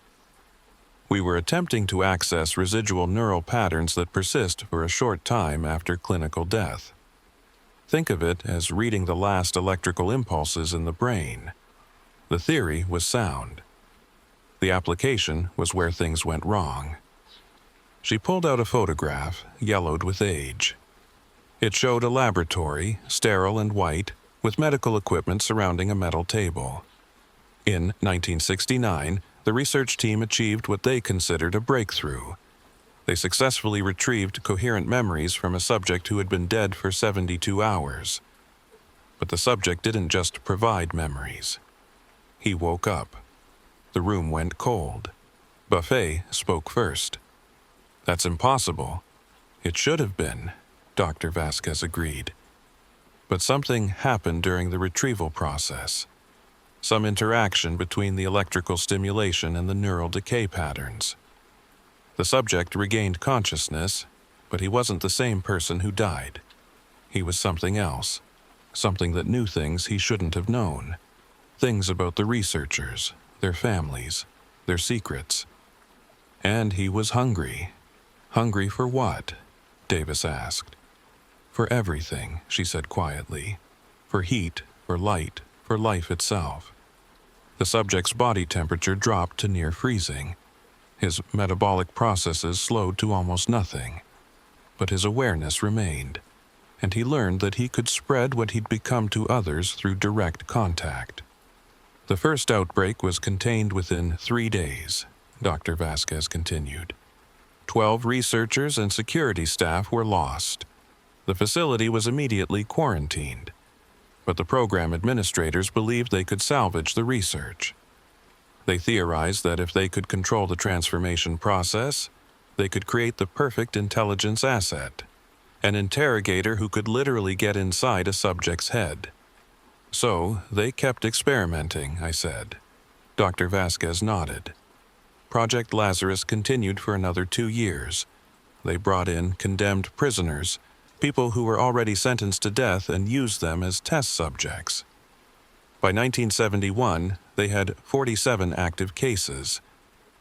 We were attempting to access residual neural patterns that persist for a short time after clinical death. Think of it as reading the last electrical impulses in the brain. The theory was sound. The application was where things went wrong." She pulled out a photograph, yellowed with age. It showed a laboratory, sterile and white, with medical equipment surrounding a metal table. In 1969, the research team achieved what they considered a breakthrough. They successfully retrieved coherent memories from a subject who had been dead for 72 hours. But the subject didn't just provide memories. He woke up. The room went cold. Buffet spoke first. "That's impossible." "It should have been," Dr. Vasquez agreed. But something happened during the retrieval process. Some interaction between the electrical stimulation and the neural decay patterns. The subject regained consciousness, but he wasn't the same person who died. He was something else, something that knew things he shouldn't have known. Things about the researchers, their families, their secrets. And he was hungry. "Hungry for what?" Davis asked. "For everything," she said quietly. "For heat, for light, for life itself." The subject's body temperature dropped to near freezing. His metabolic processes slowed to almost nothing. But his awareness remained, and he learned that he could spread what he'd become to others through direct contact. "The first outbreak was contained within 3 days," Dr. Vasquez continued. 12 researchers and security staff were lost. The facility was immediately quarantined, but the program administrators believed they could salvage the research. They theorized that if they could control the transformation process, they could create the perfect intelligence asset, an interrogator who could literally get inside a subject's head. "So they kept experimenting," I said. Dr. Vasquez nodded. Project Lazarus continued for another 2 years. They brought in condemned prisoners, people who were already sentenced to death, and used them as test subjects. By 1971, they had 47 active cases,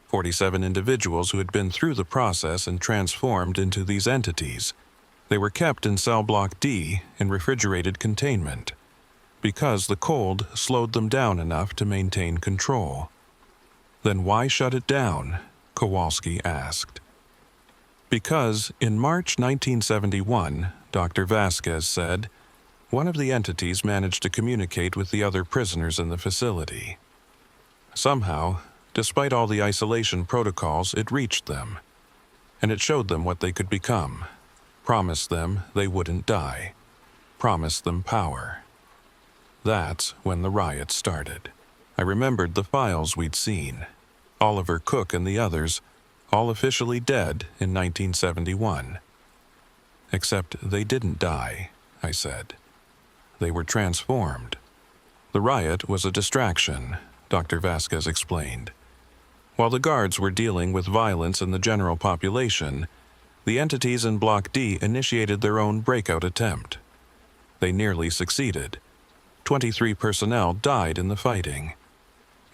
47 individuals who had been through the process and transformed into these entities. They were kept in cell block D in refrigerated containment, because the cold slowed them down enough to maintain control. "Then why shut it down?" Kowalski asked. "Because in March 1971, Dr. Vasquez said, one of the entities managed to communicate with the other prisoners in the facility. Somehow, despite all the isolation protocols, it reached them, and it showed them what they could become, promised them they wouldn't die, promised them power. That's when the riot started. I remembered the files we'd seen. Oliver Cook and the others, all officially dead in 1971. Except they didn't die," I said. "They were transformed. The riot was a distraction," Dr. Vasquez explained. "While the guards were dealing with violence in the general population, the entities in Block D initiated their own breakout attempt. They nearly succeeded. 23 personnel died in the fighting.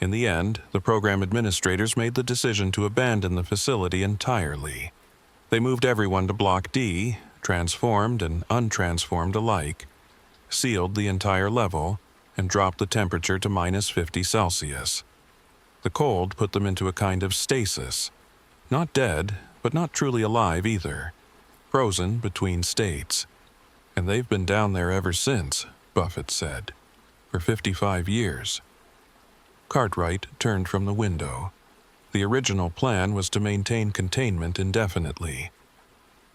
In the end, the program administrators made the decision to abandon the facility entirely. They moved everyone to Block D, transformed and untransformed alike, sealed the entire level and dropped the temperature to -50°C. The cold put them into a kind of stasis. Not dead, but not truly alive either. Frozen between states. And they've been down there ever since, Buffett said. For 55 years. Cartwright turned from the window. The original plan was to maintain containment indefinitely.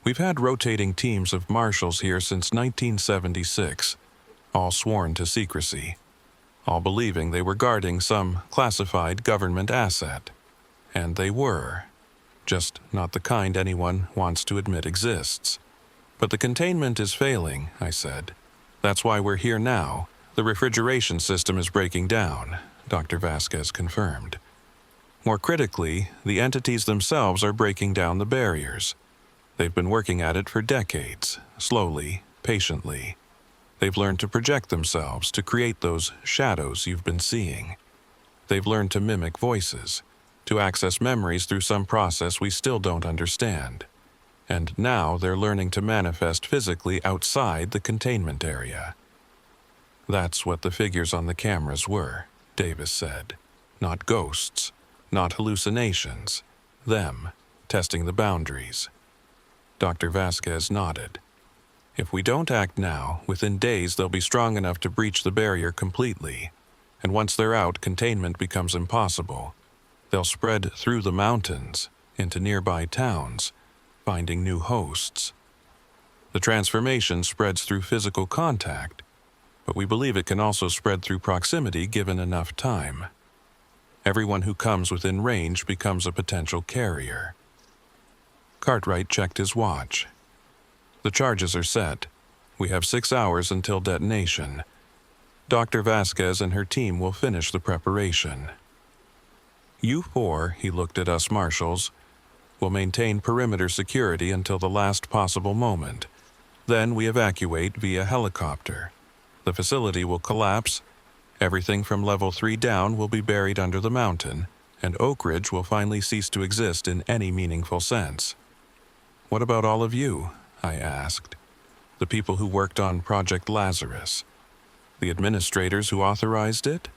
We've had rotating teams of marshals here since 1976, all sworn to secrecy, all believing they were guarding some classified government asset. And they were. Just not the kind anyone wants to admit exists. But the containment is failing, I said. That's why we're here now. The refrigeration system is breaking down, Dr. Vasquez confirmed. More critically, the entities themselves are breaking down the barriers. They've been working at it for decades, slowly, patiently. They've learned to project themselves, to create those shadows you've been seeing. They've learned to mimic voices, to access memories through some process we still don't understand. And now they're learning to manifest physically outside the containment area. That's what the figures on the cameras were, Davis said. Not ghosts, not hallucinations. Them, testing the boundaries. Dr. Vasquez nodded. If we don't act now, within days they'll be strong enough to breach the barrier completely. And once they're out, containment becomes impossible. They'll spread through the mountains, into nearby towns, finding new hosts. The transformation spreads through physical contact, but we believe it can also spread through proximity given enough time. Everyone who comes within range becomes a potential carrier. Cartwright checked his watch. The charges are set. We have 6 hours until detonation. Dr. Vasquez and her team will finish the preparation. You four, he looked at us marshals, will maintain perimeter security until the last possible moment. Then we evacuate via helicopter. The facility will collapse. Everything from level 3 down will be buried under the mountain, and Oakridge will finally cease to exist in any meaningful sense. What about all of you? I asked. The people who worked on Project Lazarus. The administrators who authorized it?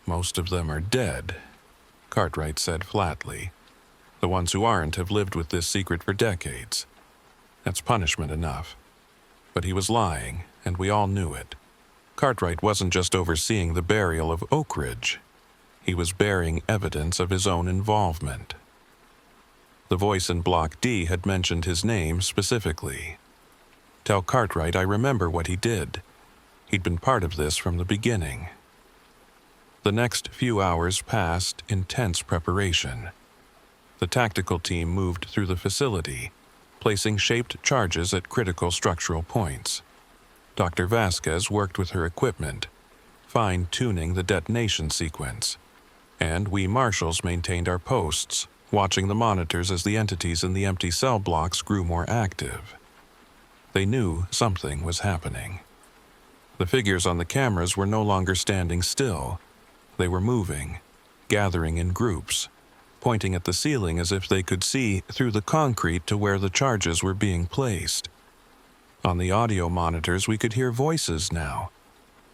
Most of them are dead, Cartwright said flatly. The ones who aren't have lived with this secret for decades. That's punishment enough. But he was lying, and we all knew it. Cartwright wasn't just overseeing the burial of Oakridge. He was bearing evidence of his own involvement. The voice in Block D had mentioned his name specifically. Tell Cartwright I remember what he did. He'd been part of this from the beginning. The next few hours passed in tense preparation. The tactical team moved through the facility, placing shaped charges at critical structural points. Dr. Vasquez worked with her equipment, fine-tuning the detonation sequence. And we marshals maintained our posts, watching the monitors as the entities in the empty cell blocks grew more active. They knew something was happening. The figures on the cameras were no longer standing still. They were moving, gathering in groups, pointing at the ceiling as if they could see through the concrete to where the charges were being placed. On the audio monitors, we could hear voices now.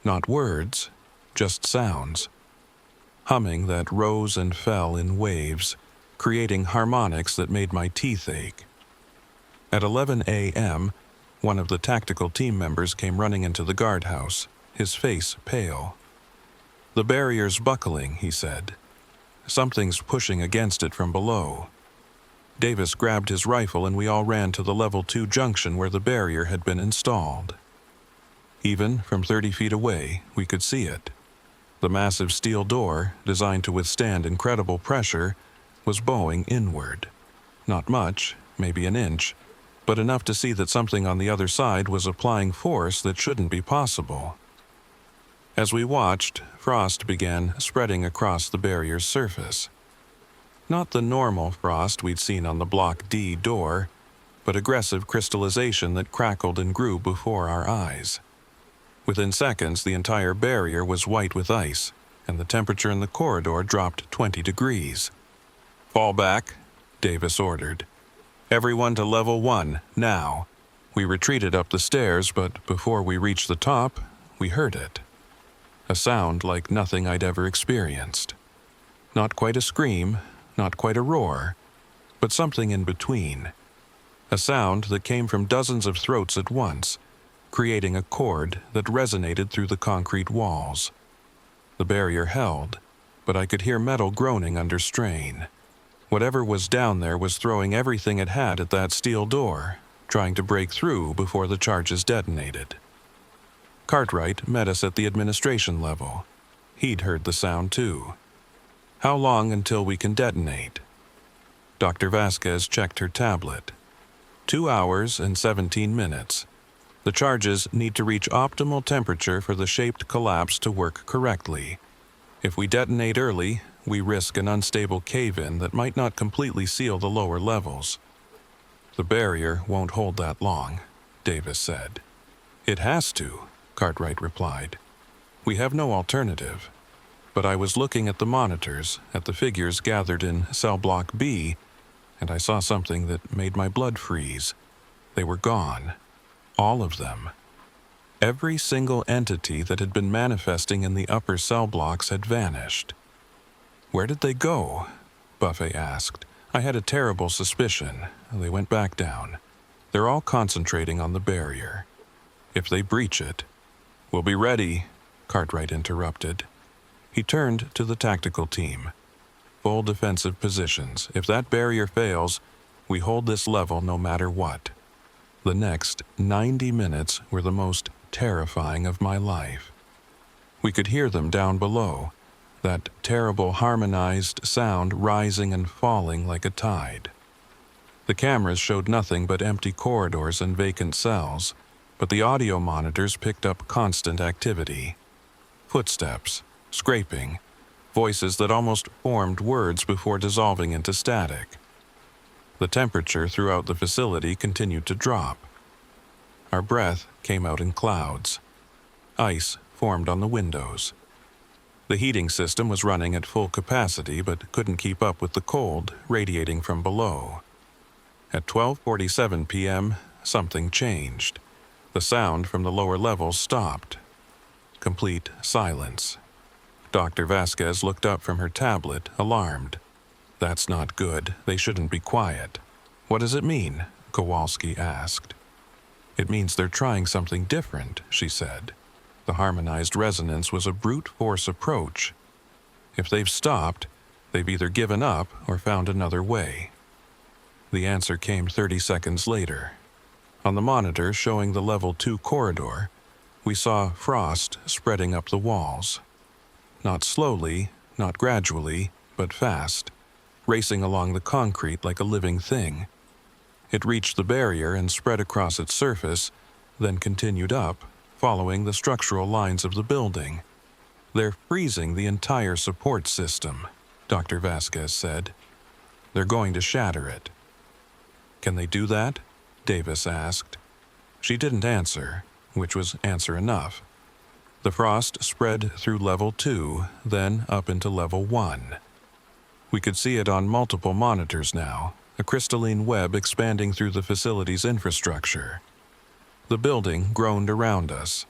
Not words, just sounds. Humming that rose and fell in waves, creating harmonics that made my teeth ache. At 11 a.m., one of the tactical team members came running into the guardhouse, his face pale. The barrier's buckling, he said. Something's pushing against it from below. Davis grabbed his rifle and we all ran to the level 2 junction where the barrier had been installed. Even from 30 feet away, we could see it. The massive steel door, designed to withstand incredible pressure, was bowing inward. Not much, maybe an inch, but enough to see that something on the other side was applying force that shouldn't be possible. As we watched, frost began spreading across the barrier's surface. Not the normal frost we'd seen on the Block D door, but aggressive crystallization that crackled and grew before our eyes. Within seconds, the entire barrier was white with ice, and the temperature in the corridor dropped 20 degrees. "Fall back," Davis ordered. "Everyone to level 1, now. We retreated up the stairs, but before we reached the top, we heard it. A sound like nothing I'd ever experienced. Not quite a scream, not quite a roar, but something in between. A sound that came from dozens of throats at once, creating a chord that resonated through the concrete walls. The barrier held, but I could hear metal groaning under strain. Whatever was down there was throwing everything it had at that steel door, trying to break through before the charges detonated. Cartwright met us at the administration level. He'd heard the sound too. How long until we can detonate? Dr. Vasquez checked her tablet. 2 hours and 17 minutes. The charges need to reach optimal temperature for the shaped collapse to work correctly. If we detonate early, we risk an unstable cave-in that might not completely seal the lower levels. The barrier won't hold that long, Davis said. It has to, Cartwright replied. We have no alternative. But I was looking at the monitors, at the figures gathered in cell block B, and I saw something that made my blood freeze. They were gone. All of them. Every single entity that had been manifesting in the upper cell blocks had vanished. Where did they go? Buffet asked. I had a terrible suspicion. They went back down. They're all concentrating on the barrier. If they breach it... We'll be ready, Cartwright interrupted. He turned to the tactical team. Full defensive positions. If that barrier fails, we hold this level no matter what. The next 90 minutes were the most terrifying of my life. We could hear them down below, that terrible harmonized sound rising and falling like a tide. The cameras showed nothing but empty corridors and vacant cells, but the audio monitors picked up constant activity. Footsteps, scraping, voices that almost formed words before dissolving into static. The temperature throughout the facility continued to drop. Our breath came out in clouds. Ice formed on the windows. The heating system was running at full capacity but couldn't keep up with the cold radiating from below. At 12:47 p.m., something changed. The sound from the lower levels stopped. Complete silence. Dr. Vasquez looked up from her tablet, alarmed. That's not good. They shouldn't be quiet. What does it mean? Kowalski asked. It means they're trying something different, she said. The harmonized resonance was a brute force approach. If they've stopped, they've either given up or found another way. The answer came 30 seconds later. On the monitor showing the level 2 corridor, we saw frost spreading up the walls. Not slowly, not gradually, but fast, racing along the concrete like a living thing. It reached the barrier and spread across its surface, then continued up, following the structural lines of the building. They're freezing the entire support system, Dr. Vasquez said. They're going to shatter it. Can they do that? Davis asked. She didn't answer, which was answer enough. The frost spread through level 2, then up into level 1. We could see it on multiple monitors now, a crystalline web expanding through the facility's infrastructure. The building groaned around us,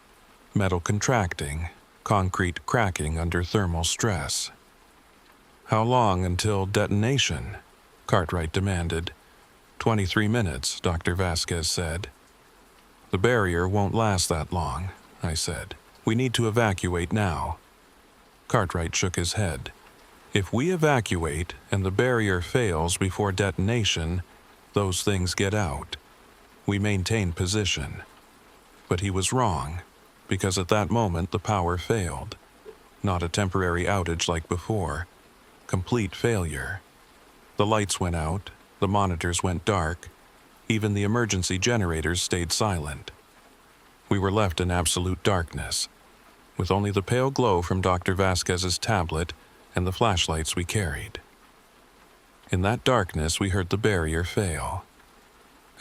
metal contracting, concrete cracking under thermal stress. How long until detonation? Cartwright demanded. 23 minutes, Dr. Vasquez said. The barrier won't last that long, I said. We need to evacuate now. Cartwright shook his head. If we evacuate and the barrier fails before detonation, those things get out. We maintain position. But he was wrong, because at that moment the power failed. Not a temporary outage like before. Complete failure. The lights went out, the monitors went dark, even the emergency generators stayed silent. We were left in absolute darkness, with only the pale glow from Dr. Vasquez's tablet and the flashlights we carried. In that darkness we heard the barrier fail.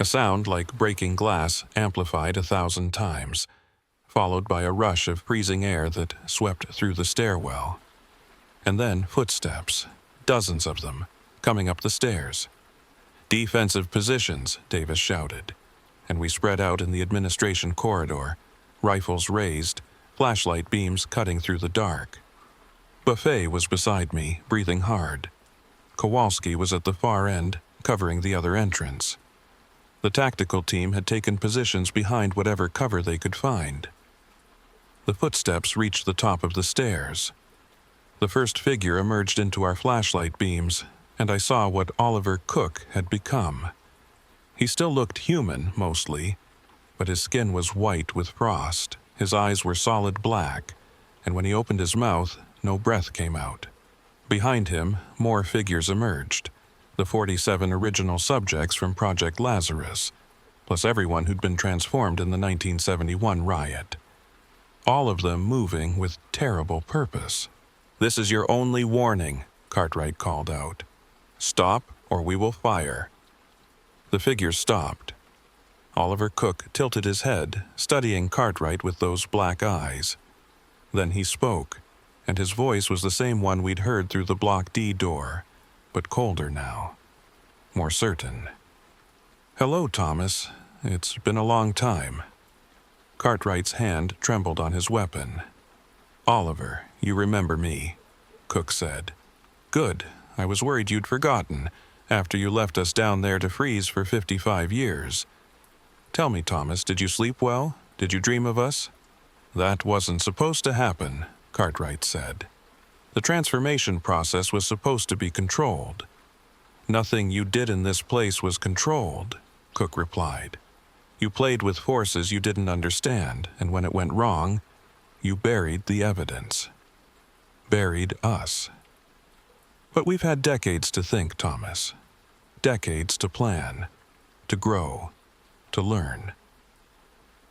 A sound like breaking glass amplified 1,000 times, followed by a rush of freezing air that swept through the stairwell. And then footsteps, dozens of them, coming up the stairs. Defensive positions, Davis shouted. and we spread out in the administration corridor, rifles raised, flashlight beams cutting through the dark. Buffet was beside me, breathing hard. Kowalski was at the far end, covering the other entrance. The tactical team had taken positions behind whatever cover they could find. The footsteps reached the top of the stairs. The first figure emerged into our flashlight beams, and I saw what Oliver Cook had become. He still looked human, mostly, but his skin was white with frost, his eyes were solid black, and when he opened his mouth, no breath came out. Behind him, more figures emerged, the 47 original subjects from Project Lazarus, plus everyone who'd been transformed in the 1971 riot. All of them moving with terrible purpose. "This is your only warning," Cartwright called out. "Stop, or we will fire." The figures stopped. Oliver Cook tilted his head, studying Cartwright with those black eyes. Then he spoke, and his voice was the same one we'd heard through the Block D door, but colder now, more certain. "Hello, Thomas. It's been a long time." Cartwright's hand trembled on his weapon. "Oliver, you remember me," Cook said. "Good. I was worried you'd forgotten, after you left us down there to freeze for 55 years. Tell me, Thomas, did you sleep well? Did you dream of us?" "That wasn't supposed to happen," Cartwright said. "The transformation process was supposed to be controlled." "Nothing you did in this place was controlled," Cook replied. "You played with forces you didn't understand, and when it went wrong, you buried the evidence. Buried us. But we've had decades to think, Thomas. Decades to plan, to grow, to learn.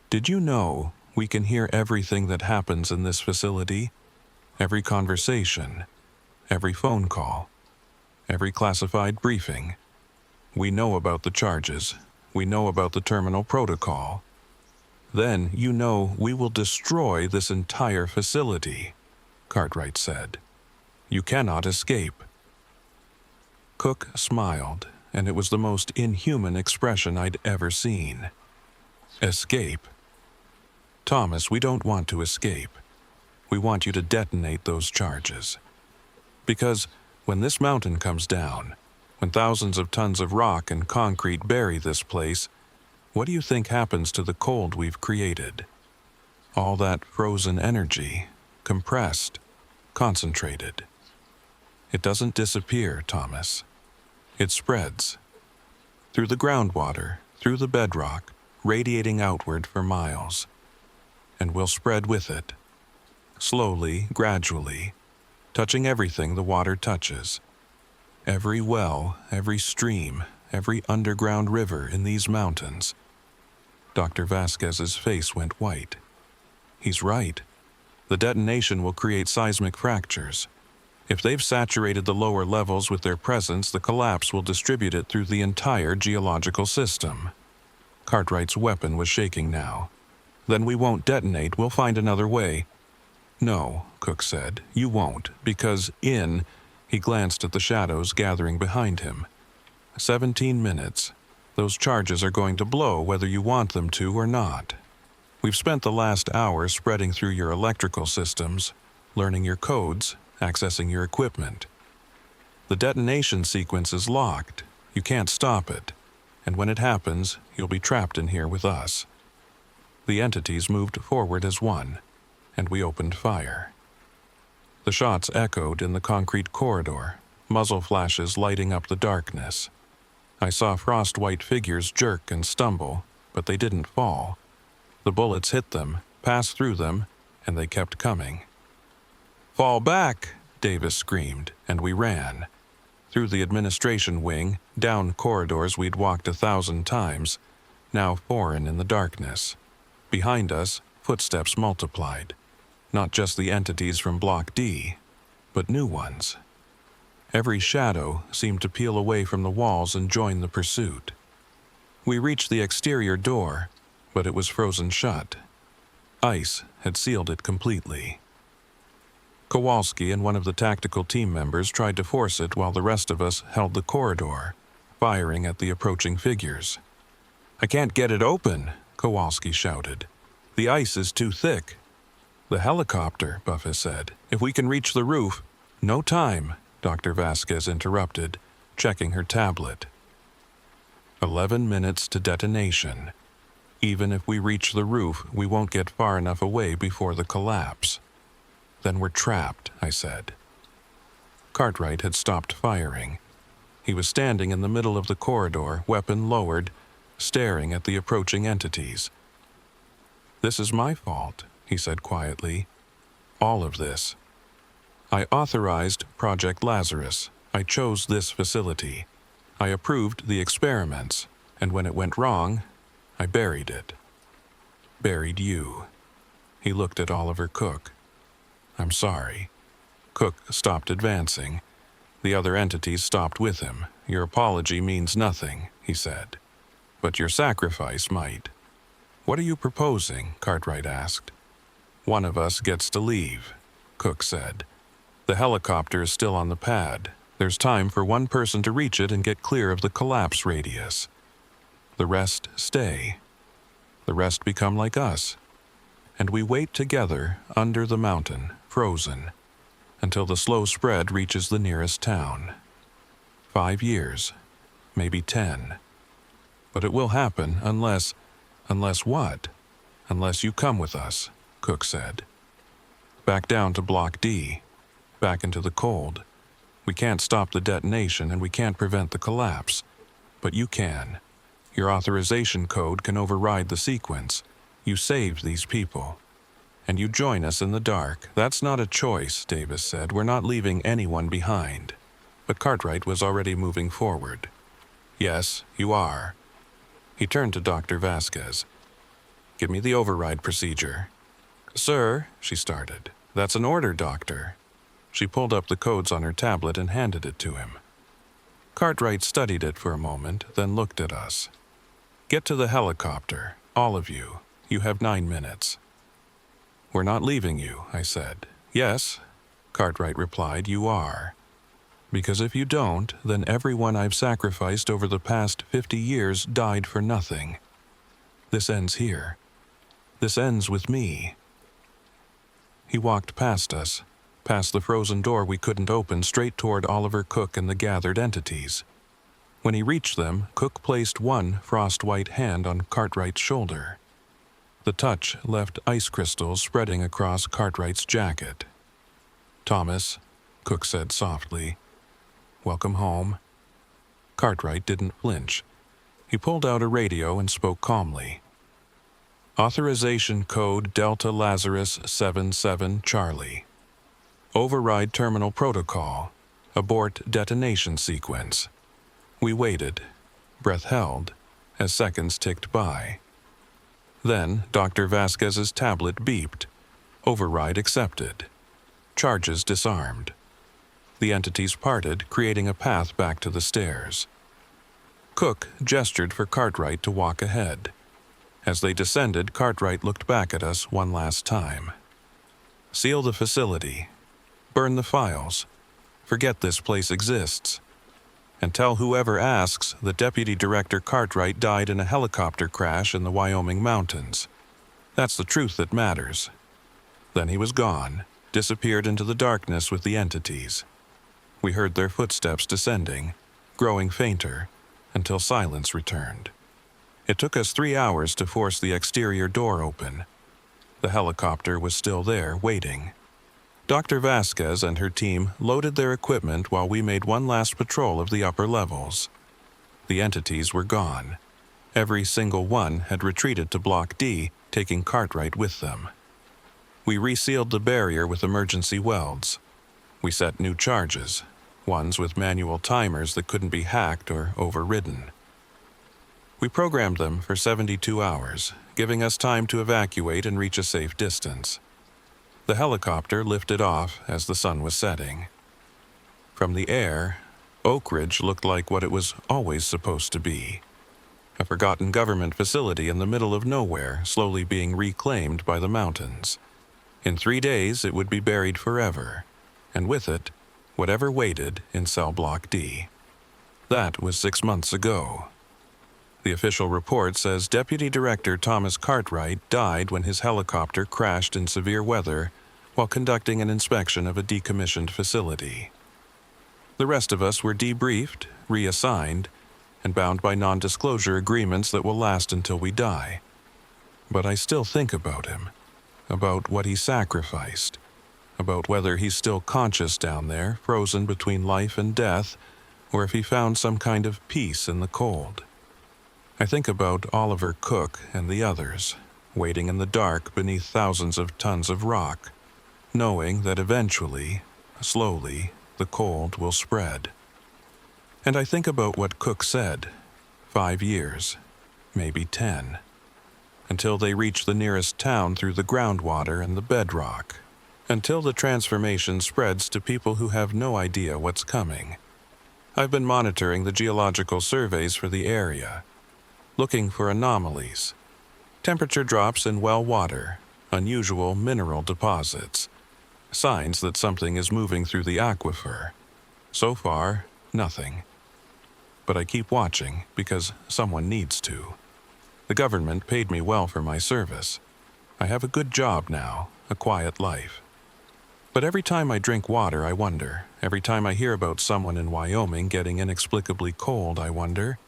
Did you know we can hear everything that happens in this facility? Every conversation, every phone call, every classified briefing. We know about the charges. We know about the terminal protocol. Then you know we will destroy this entire facility," Cartwright said. "You cannot escape." Cook smiled, and it was the most inhuman expression I'd ever seen. "Escape? Thomas, we don't want to escape. We want you to detonate those charges. Because when this mountain comes down, when thousands of tons of rock and concrete bury this place, what do you think happens to the cold we've created? All that frozen energy, compressed, concentrated. It doesn't disappear, Thomas. It spreads. Through the groundwater, through the bedrock, radiating outward for miles. And we'll spread with it. Slowly, gradually, touching everything the water touches. Every well, every stream, every underground river in these mountains." Dr. Vasquez's face went white. "He's right. The detonation will create seismic fractures. If they've saturated the lower levels with their presence, the collapse will distribute it through the entire geological system." Cartwright's weapon was shaking now. "Then we won't detonate, we'll find another way." "No," Cook said, "you won't, because He glanced at the shadows gathering behind him. 17 minutes. Those charges are going to blow whether you want them to or not. We've spent the last hour spreading through your electrical systems, learning your codes, accessing your equipment. The detonation sequence is locked. You can't stop it. And when it happens, you'll be trapped in here with us." The entities moved forward as one, and we opened fire. The shots echoed in the concrete corridor, muzzle flashes lighting up the darkness. I saw frost-white figures jerk and stumble, but they didn't fall. The bullets hit them, passed through them, and they kept coming. "Fall back!" Davis screamed, and we ran. Through the administration wing, down corridors we'd walked 1,000 times, now foreign in the darkness. Behind us, footsteps multiplied. Not just the entities from Block D, but new ones. Every shadow seemed to peel away from the walls and join the pursuit. We reached the exterior door, but it was frozen shut. Ice had sealed it completely. Kowalski and one of the tactical team members tried to force it while the rest of us held the corridor, firing at the approaching figures. "I can't get it open," Kowalski shouted. "The ice is too thick." "The helicopter," Buffett said. "If we can reach the roof—" "No time," Dr. Vasquez interrupted, checking her tablet. 11 minutes to detonation. Even if we reach the roof, we won't get far enough away before the collapse. "Then we're trapped," I said. Cartwright had stopped firing. He was standing in the middle of the corridor, weapon lowered, staring at the approaching entities. "This is my fault," he said quietly. "All of this. I authorized Project Lazarus. I chose this facility. I approved the experiments, and when it went wrong, I buried it. Buried you." He looked at Oliver Cook. "I'm sorry." Cook stopped advancing. The other entities stopped with him. "Your apology means nothing," he said. "But your sacrifice might." "What are you proposing?" Cartwright asked. "One of us gets to leave," Cook said. "The helicopter is still on the pad. There's time for one person to reach it and get clear of the collapse radius. The rest stay. The rest become like us. And we wait together under the mountain, frozen, until the slow spread reaches the nearest town. 5 years, maybe 10. But it will happen unless what? Unless you come with us," Cook said. "Back down to Block D, back into the cold. We can't stop the detonation and we can't prevent the collapse. But you can. Your authorization code can override the sequence. You saved these people. And you join us in the dark. That's not a choice," Davis said. "We're not leaving anyone behind." But Cartwright was already moving forward. "Yes, you are." He turned to Dr. Vasquez. "Give me the override procedure." "Sir," she started. "That's an order, Doctor." She pulled up the codes on her tablet and handed it to him. Cartwright studied it for a moment, then looked at us. "Get to the helicopter, all of you. You have 9 minutes." "We're not leaving you," I said. "Yes," Cartwright replied, "you are. Because if you don't, then everyone I've sacrificed over the past 50 years died for nothing. This ends here. This ends with me." He walked past us, past the frozen door we couldn't open, straight toward Oliver Cook and the gathered entities. When he reached them, Cook placed one frost-white hand on Cartwright's shoulder. The touch left ice crystals spreading across Cartwright's jacket. "Thomas," Cook said softly, "welcome home." Cartwright didn't flinch. He pulled out a radio and spoke calmly. "Authorization code Delta Lazarus 77 Charlie. Override terminal protocol. Abort detonation sequence." We waited, breath held, as seconds ticked by. Then Dr. Vasquez's tablet beeped. Override accepted. Charges disarmed. The entities parted, creating a path back to the stairs. Cook gestured for Cartwright to walk ahead. As they descended, Cartwright looked back at us one last time. "Seal the facility. Burn the files. Forget this place exists. And tell whoever asks that Deputy Director Cartwright died in a helicopter crash in the Wyoming mountains. That's the truth that matters." Then he was gone, disappeared into the darkness with the entities. We heard their footsteps descending, growing fainter, until silence returned. It took us 3 hours to force the exterior door open. The helicopter was still there, waiting. Dr. Vasquez and her team loaded their equipment while we made one last patrol of the upper levels. The entities were gone. Every single one had retreated to Block D, taking Cartwright with them. We resealed the barrier with emergency welds. We set new charges, ones with manual timers that couldn't be hacked or overridden. We programmed them for 72 hours, giving us time to evacuate and reach a safe distance. The helicopter lifted off as the sun was setting. From the air, Oakridge looked like what it was always supposed to be. A forgotten government facility in the middle of nowhere, slowly being reclaimed by the mountains. In 3 days, it would be buried forever, and with it, whatever waited in Cell Block D. That was 6 months ago. The official report says Deputy Director Thomas Cartwright died when his helicopter crashed in severe weather while conducting an inspection of a decommissioned facility. The rest of us were debriefed, reassigned, and bound by non-disclosure agreements that will last until we die. But I still think about him, about what he sacrificed, about whether he's still conscious down there, frozen between life and death, or if he found some kind of peace in the cold. I think about Oliver Cook and the others, waiting in the dark beneath thousands of tons of rock, knowing that eventually, slowly, the cold will spread. And I think about what Cook said, 5 years, maybe 10, until they reach the nearest town through the groundwater and the bedrock, until the transformation spreads to people who have no idea what's coming. I've been monitoring the geological surveys for the area, looking for anomalies, temperature drops in well water, unusual mineral deposits, signs that something is moving through the aquifer. So far, nothing. But I keep watching because someone needs to. The government paid me well for my service. I have a good job now, a quiet life. But every time I drink water, I wonder. Every time I hear about someone in Wyoming getting inexplicably cold, I wonder.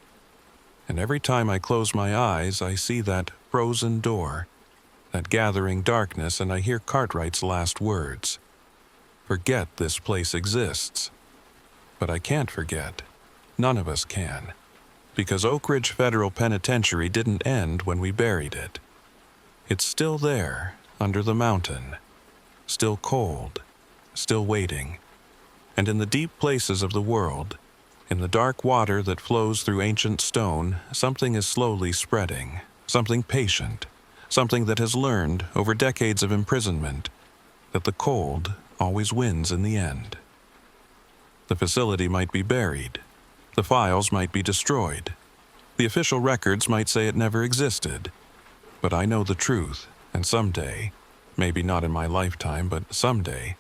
And every time I close my eyes, I see that frozen door, that gathering darkness, and I hear Cartwright's last words. Forget this place exists. But I can't forget. None of us can. Because Oakridge Federal Penitentiary didn't end when we buried it. It's still there, under the mountain. Still cold. Still waiting. And in the deep places of the world, in the dark water that flows through ancient stone, something is slowly spreading, something patient, something that has learned, over decades of imprisonment, that the cold always wins in the end. The facility might be buried. The files might be destroyed. The official records might say it never existed. But I know the truth, and someday, maybe not in my lifetime, but someday,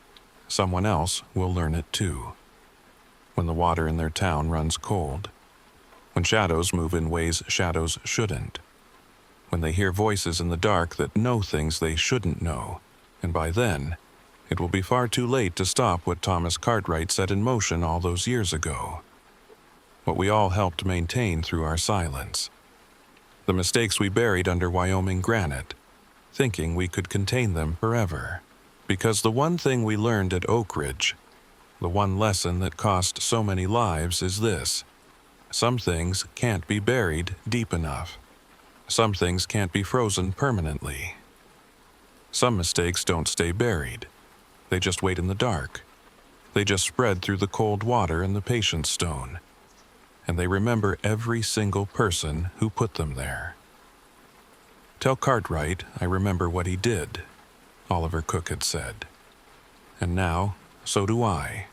someone else will learn it too. When the water in their town runs cold, when shadows move in ways shadows shouldn't, when they hear voices in the dark that know things they shouldn't know, and by then, it will be far too late to stop what Thomas Cartwright set in motion all those years ago. What we all helped maintain through our silence. The mistakes we buried under Wyoming granite, thinking we could contain them forever. Because the one thing we learned at Oakridge, the one lesson that cost so many lives, is this: some things can't be buried deep enough. Some things can't be frozen permanently. Some mistakes don't stay buried. They just wait in the dark. They just spread through the cold water and the patience stone. And they remember every single person who put them there. Tell Cartwright I remember what he did, Oliver Cook had said. And now, so do I.